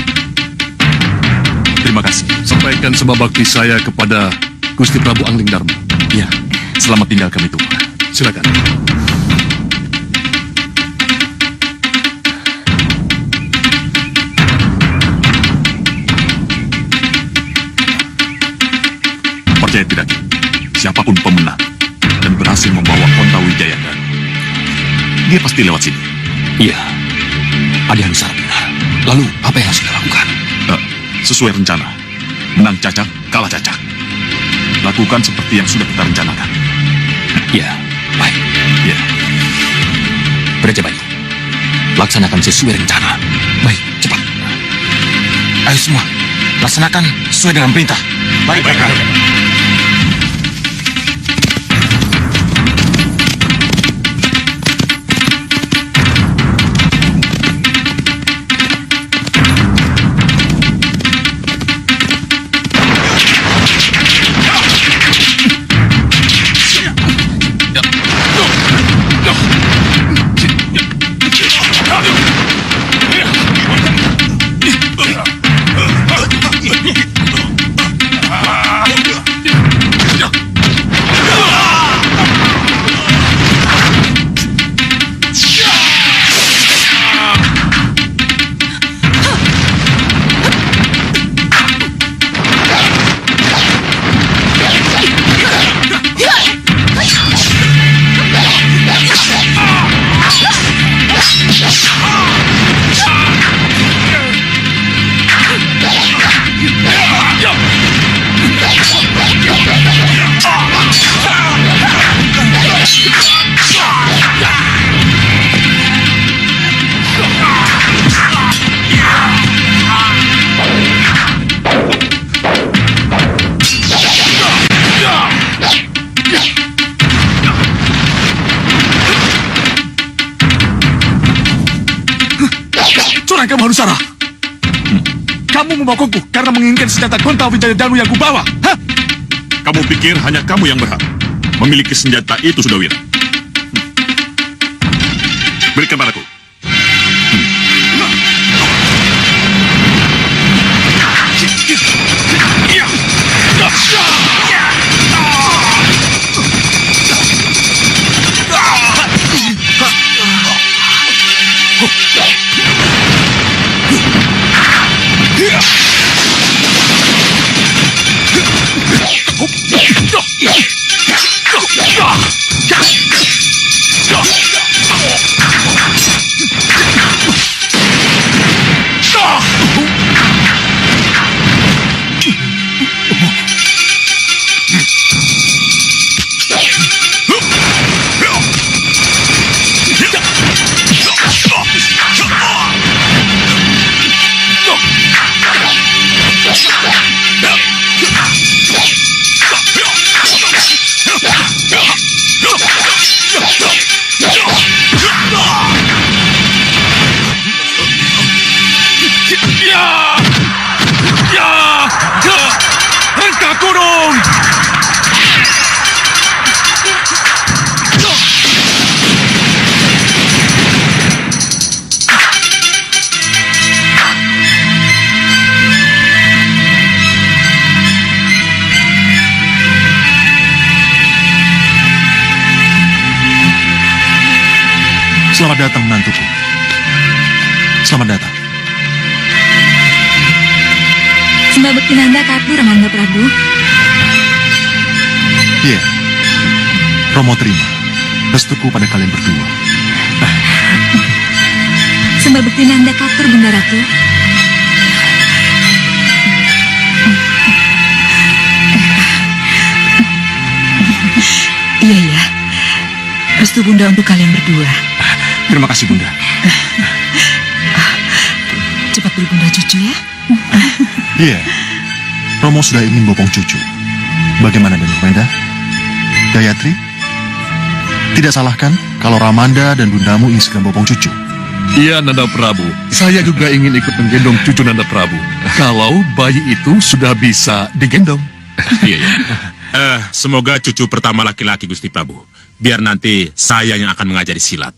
[SPEAKER 10] Terima kasih.
[SPEAKER 2] Sampaikan sembah bakti saya kepada Gusti Prabu Angling Dharma.
[SPEAKER 10] Ya, selamat tinggal kami tua.
[SPEAKER 2] Silakan.
[SPEAKER 10] Percaya tidak, siapapun pemenang dan berhasil membawa Kontawijaya Danu, dia pasti lewat sini.
[SPEAKER 12] Iya, Adi Hanusara benar. Lalu, apa yang harus kita lakukan?
[SPEAKER 10] Sesuai rencana. Menang cacak, kalah cacak. Lakukan seperti yang sudah kita rencanakan.
[SPEAKER 12] Iya, baik.
[SPEAKER 10] Ya.
[SPEAKER 12] Braja Bayu, laksanakan sesuai rencana. Baik, cepat. Ayo semua, laksanakan sesuai dengan perintah. Baik, baik.
[SPEAKER 10] kamu, Hanusara? Kamu memokokku karena menginginkan senjata Kontawi Jaya Danu yang kubawa. Hah?
[SPEAKER 1] Kamu pikir hanya kamu yang berhak memiliki senjata itu, Sudawira? Berikan padaku.
[SPEAKER 10] Rangka Gunung!
[SPEAKER 7] Selamat datang, menantuku. Selamat datang.
[SPEAKER 9] Sembah Bekti Nanda Katu, Ramanda Prabu.
[SPEAKER 7] Iya. Romo terima restuku pada kalian berdua.
[SPEAKER 9] Sembah Bekti Nanda Katur, Bunda Ratu. Iya ya. Restu Bunda untuk kalian berdua.
[SPEAKER 7] Terima kasih, Bunda.
[SPEAKER 9] Cepat beri Bunda cucu ya.
[SPEAKER 7] Iya. Romo sudah ingin bopong cucu. Bagaimana dengan Ramanda? Gayatri? Tidak salah kan kalau Ramanda dan bundamu ingin segera bopong cucu?
[SPEAKER 13] Iya, Nanda Prabu. Saya juga ingin ikut menggendong cucu Nanda Prabu. Kalau bayi itu sudah bisa digendong.
[SPEAKER 12] Iya, iya. Semoga cucu pertama laki-laki, Gusti Prabu. Biar nanti saya yang akan mengajari silat.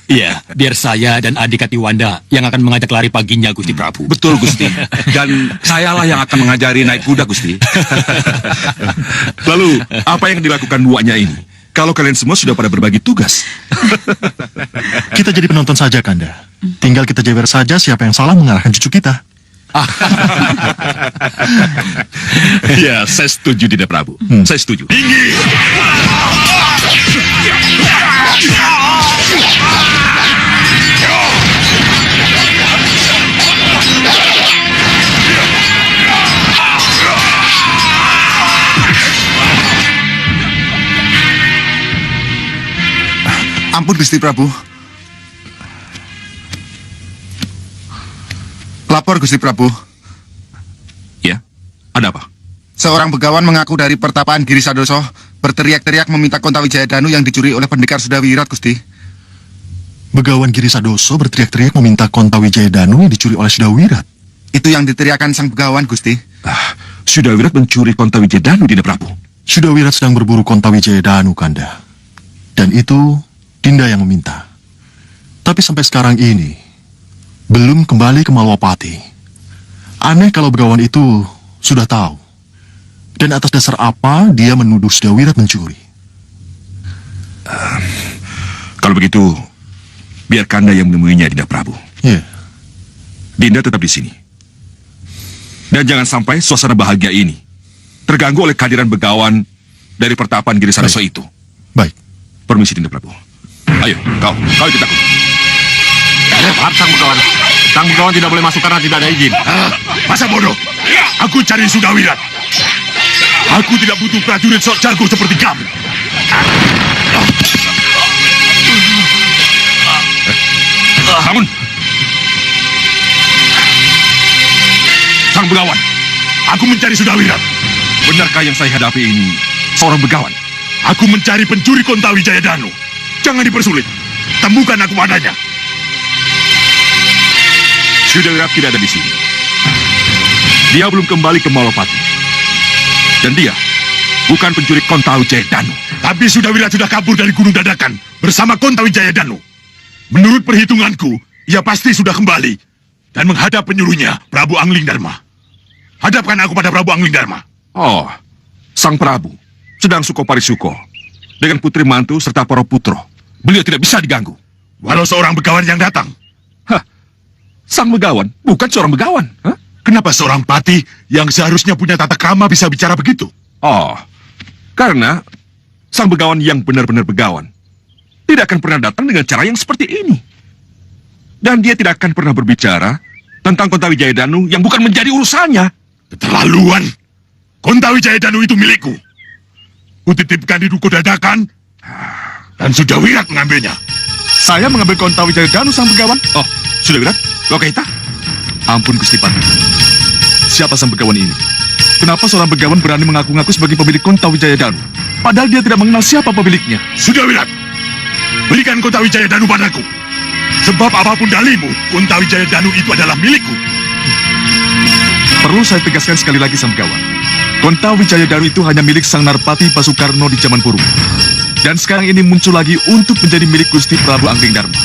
[SPEAKER 8] Iya, biar saya dan adik Katiwanda yang akan mengajak lari paginya, Gusti Prabu.
[SPEAKER 12] Betul, Gusti. Dan sayalah yang akan mengajari naik kuda, Gusti.
[SPEAKER 13] Lalu, apa yang dilakukan duanya ini? Kalau kalian semua sudah pada berbagi tugas.
[SPEAKER 7] Kita jadi penonton saja, Kanda. Tinggal kita jewer saja siapa yang salah mengarahkan cucu kita.
[SPEAKER 13] Ya, saya setuju, Dinda Prabu. Saya setuju.
[SPEAKER 11] Ampun, Gusti Prabu. Lapor, Gusti Prabu.
[SPEAKER 12] Ya, ada apa?
[SPEAKER 11] Seorang begawan mengaku dari pertapaan Giri Sadoso berteriak-teriak meminta Kontawijaya Danu yang dicuri oleh pendekar Sudawirat, Gusti.
[SPEAKER 7] Begawan Giri Sadoso berteriak-teriak meminta Kontawijaya Danu yang dicuri oleh Sudawirat.
[SPEAKER 11] Itu yang diteriakan sang begawan, Gusti.
[SPEAKER 13] Sudawirat mencuri Kontawijaya Danu, Dinda Prabu.
[SPEAKER 7] Sudawirat sedang berburu Kontawijaya Danu, Kanda. Dan itu Dinda yang meminta. Tapi sampai sekarang ini belum kembali ke Malwapati. Aneh kalau begawan itu sudah tahu. Dan atas dasar apa dia menuduh Sudawirat mencuri?
[SPEAKER 13] Kalau begitu, biar Kanda yang menemuinya, Dinda Prabu.
[SPEAKER 7] Iya.
[SPEAKER 13] Dinda tetap di sini. Dan jangan sampai suasana bahagia ini terganggu oleh kehadiran begawan dari pertapaan Giri Sadoso itu.
[SPEAKER 7] Baik.
[SPEAKER 13] Permisi, Dinda Prabu. Ayo, kau ikut aku.
[SPEAKER 12] Maaf, sang begawan. Sang begawan tidak boleh masuk karena tidak ada izin.
[SPEAKER 13] Masa bodoh? Aku cari Sudawirat. Aku tidak butuh prajurit sok jago seperti kamu. Bangun. Sang begawan, aku mencari Sudawirat. Benarkah yang saya hadapi ini seorang begawan? Aku mencari pencuri Kontawijaya Danu. Jangan dipersulit. Temukan aku padanya. Sudawirat tidak ada di sini. Dia belum kembali ke Malopati. Dan dia bukan pencuri Kontawijaya Danu. Tapi Sudawirat sudah kabur dari Gunung Dadakan bersama Kontawijaya Danu. Menurut perhitunganku, ia pasti sudah kembali dan menghadap penyuruhnya, Prabu Angling Dharma. Hadapkan aku pada Prabu Angling Dharma. Oh, Sang Prabu sedang suko parisuko dengan putri mantu serta para putro. Beliau tidak bisa diganggu. Walau seorang begawan yang datang. Hah, sang begawan bukan seorang begawan. Hah? Kenapa seorang patih yang seharusnya punya tata krama bisa bicara begitu? Oh, karena sang begawan yang benar-benar begawan tidak akan pernah datang dengan cara yang seperti ini. Dan dia tidak akan pernah berbicara tentang Kontawijaya Danu yang bukan menjadi urusannya. Keterlaluan. Kontawijaya Danu itu milikku. Kutitipkan di Duko Dadakan dan Sudawirat mengambilnya.
[SPEAKER 10] Saya mengambil Kontawijaya Danu sang begawan.
[SPEAKER 13] Oh, Sudawirat? Lokaita?
[SPEAKER 10] Ampun Gusti Patih. Siapa sang begawan ini? Kenapa seorang begawan berani mengaku-ngaku sebagai pemilik Kontawijaya Danu? Padahal dia tidak mengenal siapa pemiliknya.
[SPEAKER 13] Sudawirat, berikan Kontawijaya Danu padaku. Sebab apapun dalimu, Kontawijaya Danu itu adalah milikku.
[SPEAKER 10] Perlu saya tegaskan sekali lagi sang begawan. Kontawijaya Danu itu hanya milik Sang Narpati Basukarno di zaman Purba. Dan sekarang ini muncul lagi untuk menjadi milik Gusti Prabu Angling Dharma.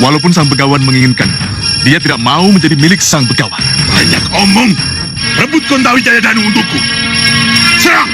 [SPEAKER 10] Walaupun sang begawan menginginkan, dia tidak mau menjadi milik sang begawan.
[SPEAKER 13] Banyak omong. Rebut Kontawijaya Danu untukku. Serang!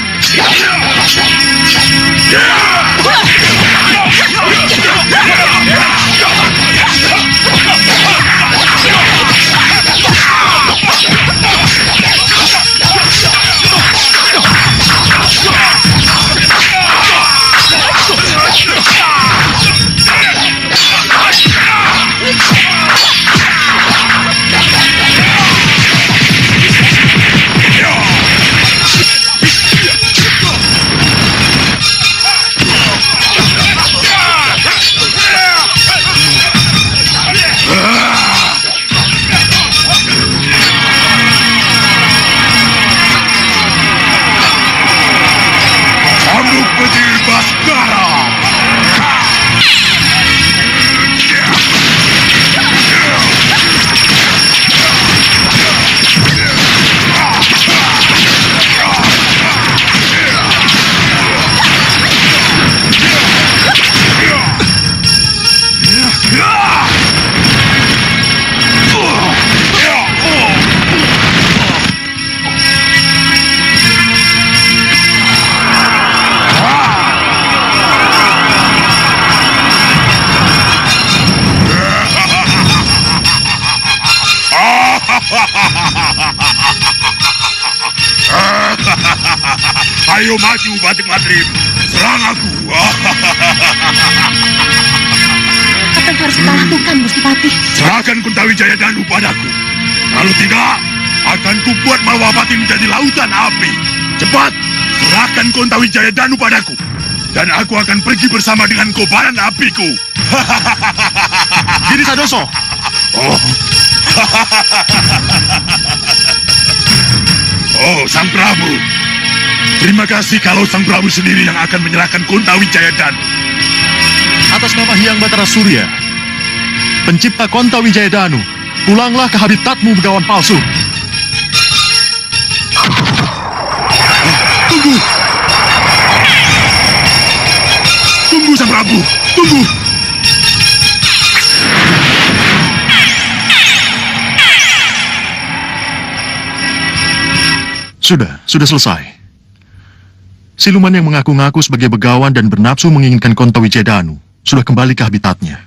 [SPEAKER 13] Cambuk Petir Baskara! Ayo maju Batik Madrim, serang aku.
[SPEAKER 4] Apa yang harus kita lakukan, Gusti Patih?
[SPEAKER 13] Serahkan Kontawijaya Danu padaku. Kalau tidak, akan kubuat Malwapati menjadi lautan api. Cepat, serahkan Kontawijaya Danu padaku. Dan aku akan pergi bersama dengan kobaran apiku.
[SPEAKER 7] Giri Sadoso.
[SPEAKER 13] Oh. Oh, Sang Prabu. Terima kasih kalau Sang Prabu sendiri yang akan menyerahkan Kontawijaya Danu.
[SPEAKER 7] Atas nama Hyang Batara Surya, pencipta Kontawijaya Danu, pulanglah ke habitatmu begawan palsu.
[SPEAKER 13] Tunggu! Tunggu Sang Prabu! Tunggu!
[SPEAKER 7] Sudah selesai. Siluman yang mengaku-ngaku sebagai begawan dan bernafsu menginginkan Kontawijaya Danu sudah kembali ke habitatnya.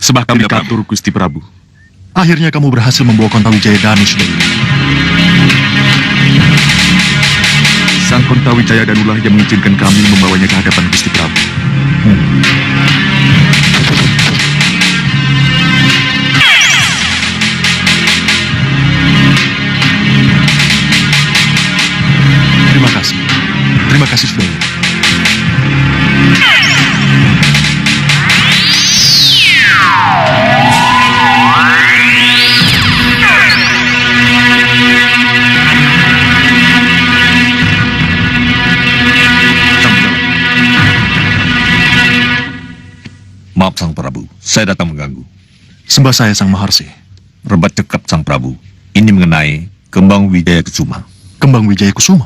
[SPEAKER 10] Sebab kami katur Gusti Prabu.
[SPEAKER 7] Akhirnya kamu berhasil membawa Kontawijaya Danu, Sudawi.
[SPEAKER 10] Sang Kontawijaya Danulah yang mengizinkan kami membawanya ke hadapan Gusti Prabu.
[SPEAKER 7] Terima kasih, Sudawi.
[SPEAKER 12] Maaf Sang Prabu, saya datang mengganggu.
[SPEAKER 7] Sembah saya Sang Maharsi.
[SPEAKER 12] Rebat cekap Sang Prabu. Ini mengenai kembang Wijaya Kusuma.
[SPEAKER 7] Kembang Wijaya Kusuma?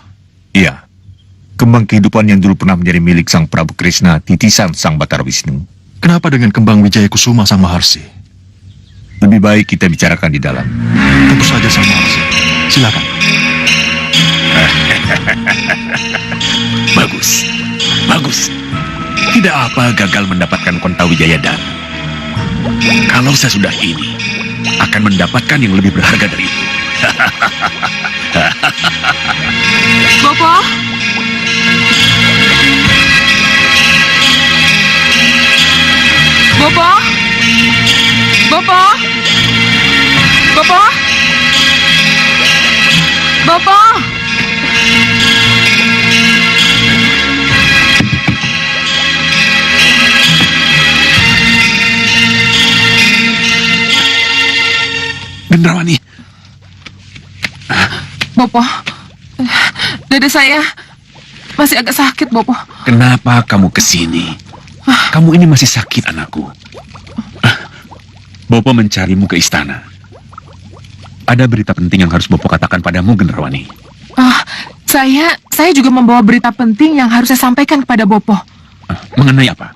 [SPEAKER 12] Iya. Kembang kehidupan yang dulu pernah menjadi milik Sang Prabu Krishna, titisan Sang Batara Wisnu.
[SPEAKER 7] Kenapa dengan kembang Wijaya Kusuma, Sang Maharsi?
[SPEAKER 12] Lebih baik kita bicarakan di dalam.
[SPEAKER 7] Tentu saja, Sang Maharsi. Silakan.
[SPEAKER 12] Bagus. Bagus. Tidak apa gagal mendapatkan Kontawijaya Dan. Kalau saya sudah ini, akan mendapatkan yang lebih berharga dari itu.
[SPEAKER 6] Bopo? Bopo? Bopo? Bopo? Bopo?
[SPEAKER 12] Gendrawani.
[SPEAKER 6] Bopo, dada saya masih agak sakit, Bopo.
[SPEAKER 12] Kenapa kamu kesini? Kamu ini masih sakit, anakku. Bopo mencarimu ke istana. Ada berita penting yang harus Bopo katakan padamu, Gendrawani.
[SPEAKER 6] Saya juga membawa berita penting yang harus saya sampaikan kepada Bopo.
[SPEAKER 12] Mengenai apa?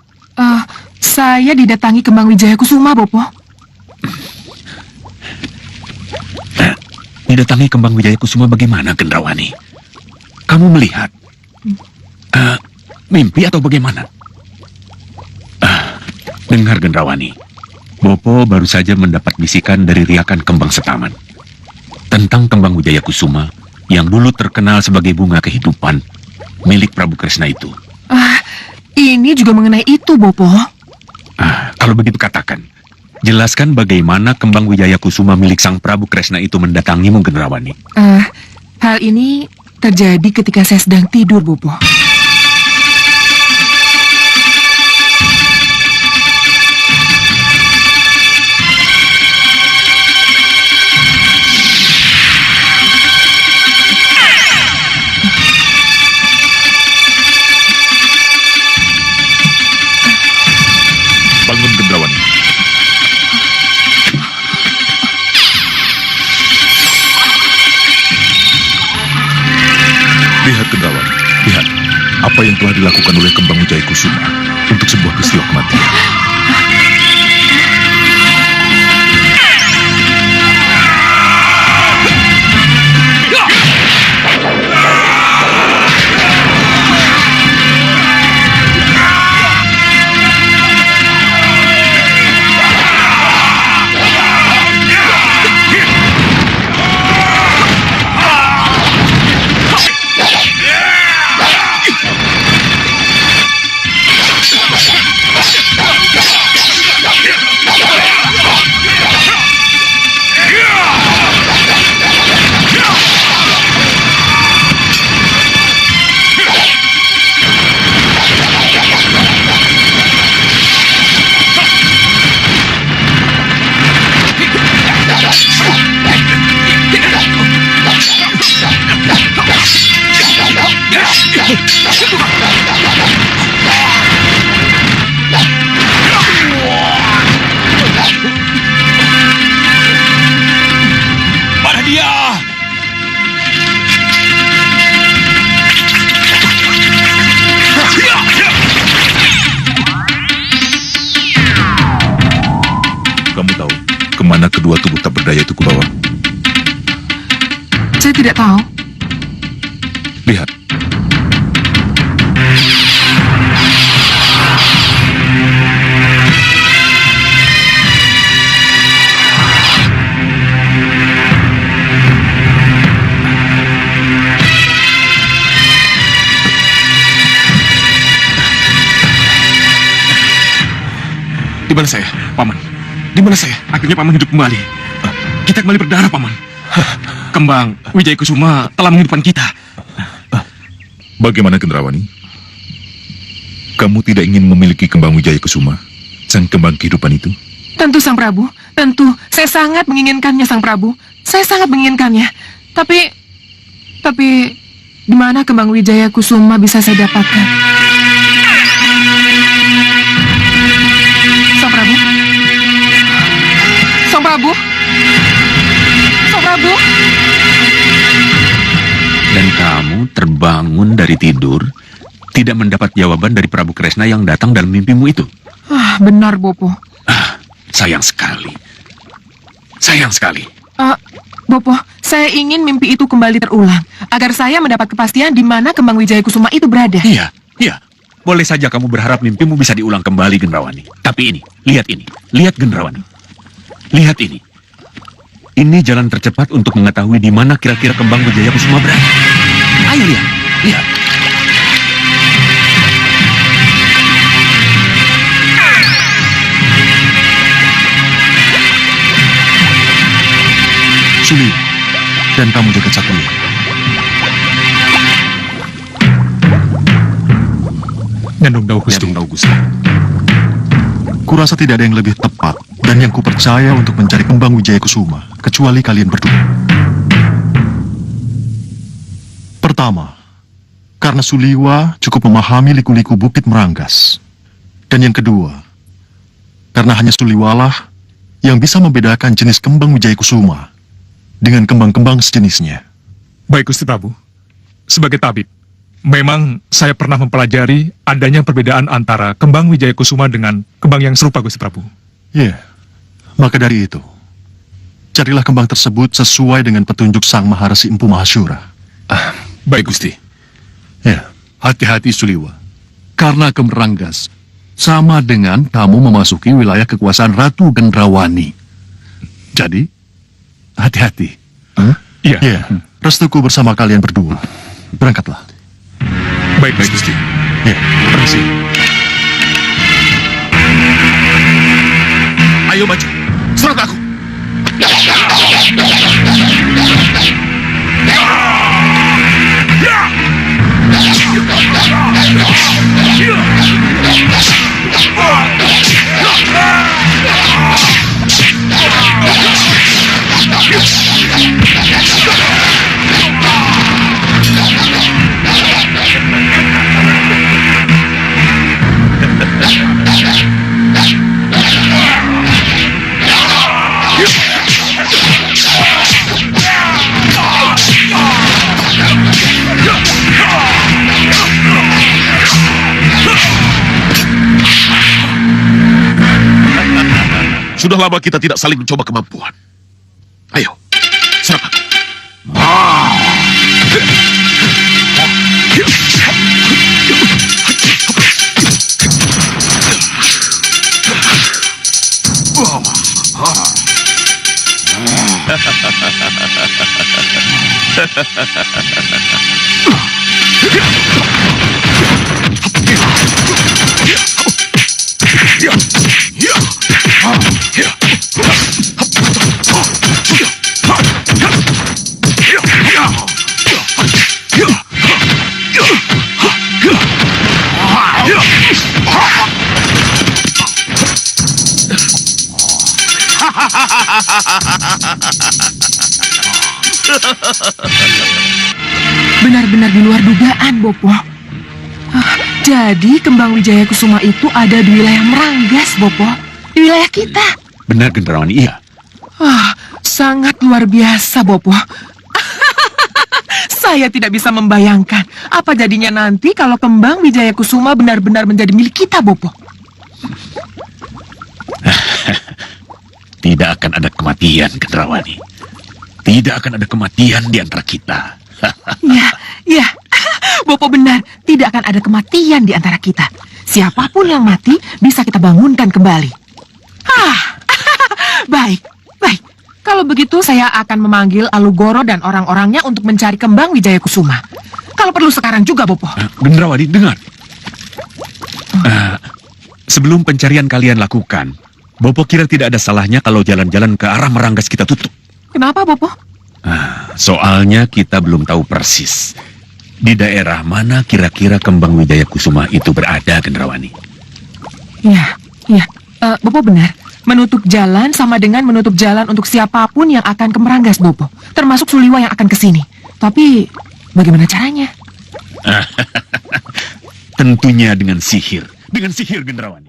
[SPEAKER 6] Saya didatangi Kembang Wijaya Kusuma, Bopo.
[SPEAKER 12] Didatangi Kembang Wijaya Kusuma bagaimana, Gendrawani? Kamu melihat? Mimpi atau bagaimana? Dengar, Gendrawani. Bopo baru saja mendapat bisikan dari riakan Kembang Setaman tentang Kembang Wijaya Kusuma yang dulu terkenal sebagai bunga kehidupan milik Prabu Kresna itu.
[SPEAKER 6] Ini juga mengenai itu, Bopo.
[SPEAKER 12] Kalau begitu katakan. Jelaskan bagaimana Kembang Wijaya Kusuma milik Sang Prabu Kresna itu mendatangimu, Gendrawani.
[SPEAKER 6] Hal ini terjadi ketika saya sedang tidur, Bopo.
[SPEAKER 1] Bangun, Gendrawani. Lihat, Gendrawani. Lihat apa yang telah dilakukan oleh Kembang Wijaya Kusuma untuk sebuah peristiwa kematian.
[SPEAKER 12] Mana dia?
[SPEAKER 1] Kamu tahu kemana kedua tubuh tak berdaya itu kubawa?
[SPEAKER 6] Saya tidak tahu.
[SPEAKER 1] Lihat.
[SPEAKER 8] Di mana saya, Paman? Di mana saya? Akhirnya Paman hidup kembali. Kita kembali berdarah, Paman. Kembang Wijaya Kusuma telah menghidupkan kita.
[SPEAKER 1] Bagaimana, Gendrawani? Kamu tidak ingin memiliki Kembang Wijaya Kusuma, sang kembang kehidupan itu?
[SPEAKER 6] Tentu, Sang Prabu. Tentu. Saya sangat menginginkannya, Sang Prabu. Saya sangat menginginkannya. Tapi, di mana Kembang Wijaya Kusuma bisa saya dapatkan? Sang Prabu? Sang Prabu?
[SPEAKER 12] terbangun dari tidur, tidak mendapat jawaban dari Prabu Kresna yang datang dalam mimpimu itu.
[SPEAKER 6] Benar, Bopo.
[SPEAKER 12] Sayang sekali. Sayang sekali.
[SPEAKER 6] Bopo, saya ingin mimpi itu kembali terulang, agar saya mendapat kepastian di mana Kembang Wijaya Kusuma itu berada.
[SPEAKER 12] Iya. Boleh saja kamu berharap mimpimu bisa diulang kembali, Gendrawani. Tapi ini. Lihat Gendrawani. Lihat ini. Ini jalan tercepat untuk mengetahui di mana kira-kira Kembang Wijaya Kusuma berada. Ayo lihat.
[SPEAKER 7] Suli, dan kamu jaga Satria.
[SPEAKER 3] Nyandung Dawu Gusti.
[SPEAKER 7] Kurasa tidak ada yang lebih tepat dan yang kupercaya untuk mencari Kembang Wijaya Kusuma, kecuali kalian berdua. Pertama, karena Suliwa cukup memahami liku-liku Bukit Meranggas. Dan yang kedua, karena hanya Suliwalah yang bisa membedakan jenis Kembang Wijaya Kusuma dengan kembang-kembang sejenisnya.
[SPEAKER 3] Baik, Gusti Prabu. Sebagai tabib, memang saya pernah mempelajari adanya perbedaan antara Kembang Wijaya Kusuma dengan kembang yang serupa, Gusti Prabu.
[SPEAKER 7] Ya, maka dari itu, carilah kembang tersebut sesuai dengan petunjuk Sang Maharesi Empu Mahasyura.
[SPEAKER 5] Baik, Gusti.
[SPEAKER 7] Ya,
[SPEAKER 5] Hati-hati, Suliwa. Karena Kemeranggas sama dengan kamu memasuki wilayah kekuasaan Ratu Gendrawani. Jadi, hati-hati.
[SPEAKER 7] ya, restuku bersama kalian berdua. Berangkatlah.
[SPEAKER 3] Baik, Gusti.
[SPEAKER 7] Ya, permisi.
[SPEAKER 2] Ayo maju, serang aku. Sudah lama kita tidak saling mencoba kemampuan. Ayo, serang aku.
[SPEAKER 6] Benar-benar di luar dugaan, Bopo. Jadi Kembang Wijaya Kusuma itu ada di wilayah Meranggas, Bopo. Di wilayah kita.
[SPEAKER 12] Benar, Gendrawani, iya.
[SPEAKER 6] Sangat luar biasa, Bopo. Saya tidak bisa membayangkan apa jadinya nanti kalau Kembang Wijaya Kusuma benar-benar menjadi milik kita, Bopo.
[SPEAKER 12] Tidak akan ada kematian, Gendrawani. Tidak akan ada kematian di antara kita.
[SPEAKER 6] Ya, Bopo benar. Tidak akan ada kematian di antara kita. Siapapun yang mati bisa kita bangunkan kembali. Baik. Kalau begitu saya akan memanggil Alugoro dan orang-orangnya untuk mencari Kembang Wijaya Kusuma. Kalau perlu sekarang juga, Bopo.
[SPEAKER 12] Gendrawani, dengar. Sebelum pencarian kalian lakukan, Bopo kira tidak ada salahnya kalau jalan-jalan ke arah Meranggas kita tutup.
[SPEAKER 6] Kenapa, Bopo?
[SPEAKER 12] Soalnya kita belum tahu persis di daerah mana kira-kira Kembang Wijaya Kusuma itu berada, Gendrawani.
[SPEAKER 6] Iya. Bopo benar. Menutup jalan sama dengan menutup jalan untuk siapapun yang akan ke Meranggas, Bopo. Termasuk Suliwa yang akan ke sini. Tapi, bagaimana caranya?
[SPEAKER 12] Tentunya dengan sihir. Dengan sihir, Gendrawani.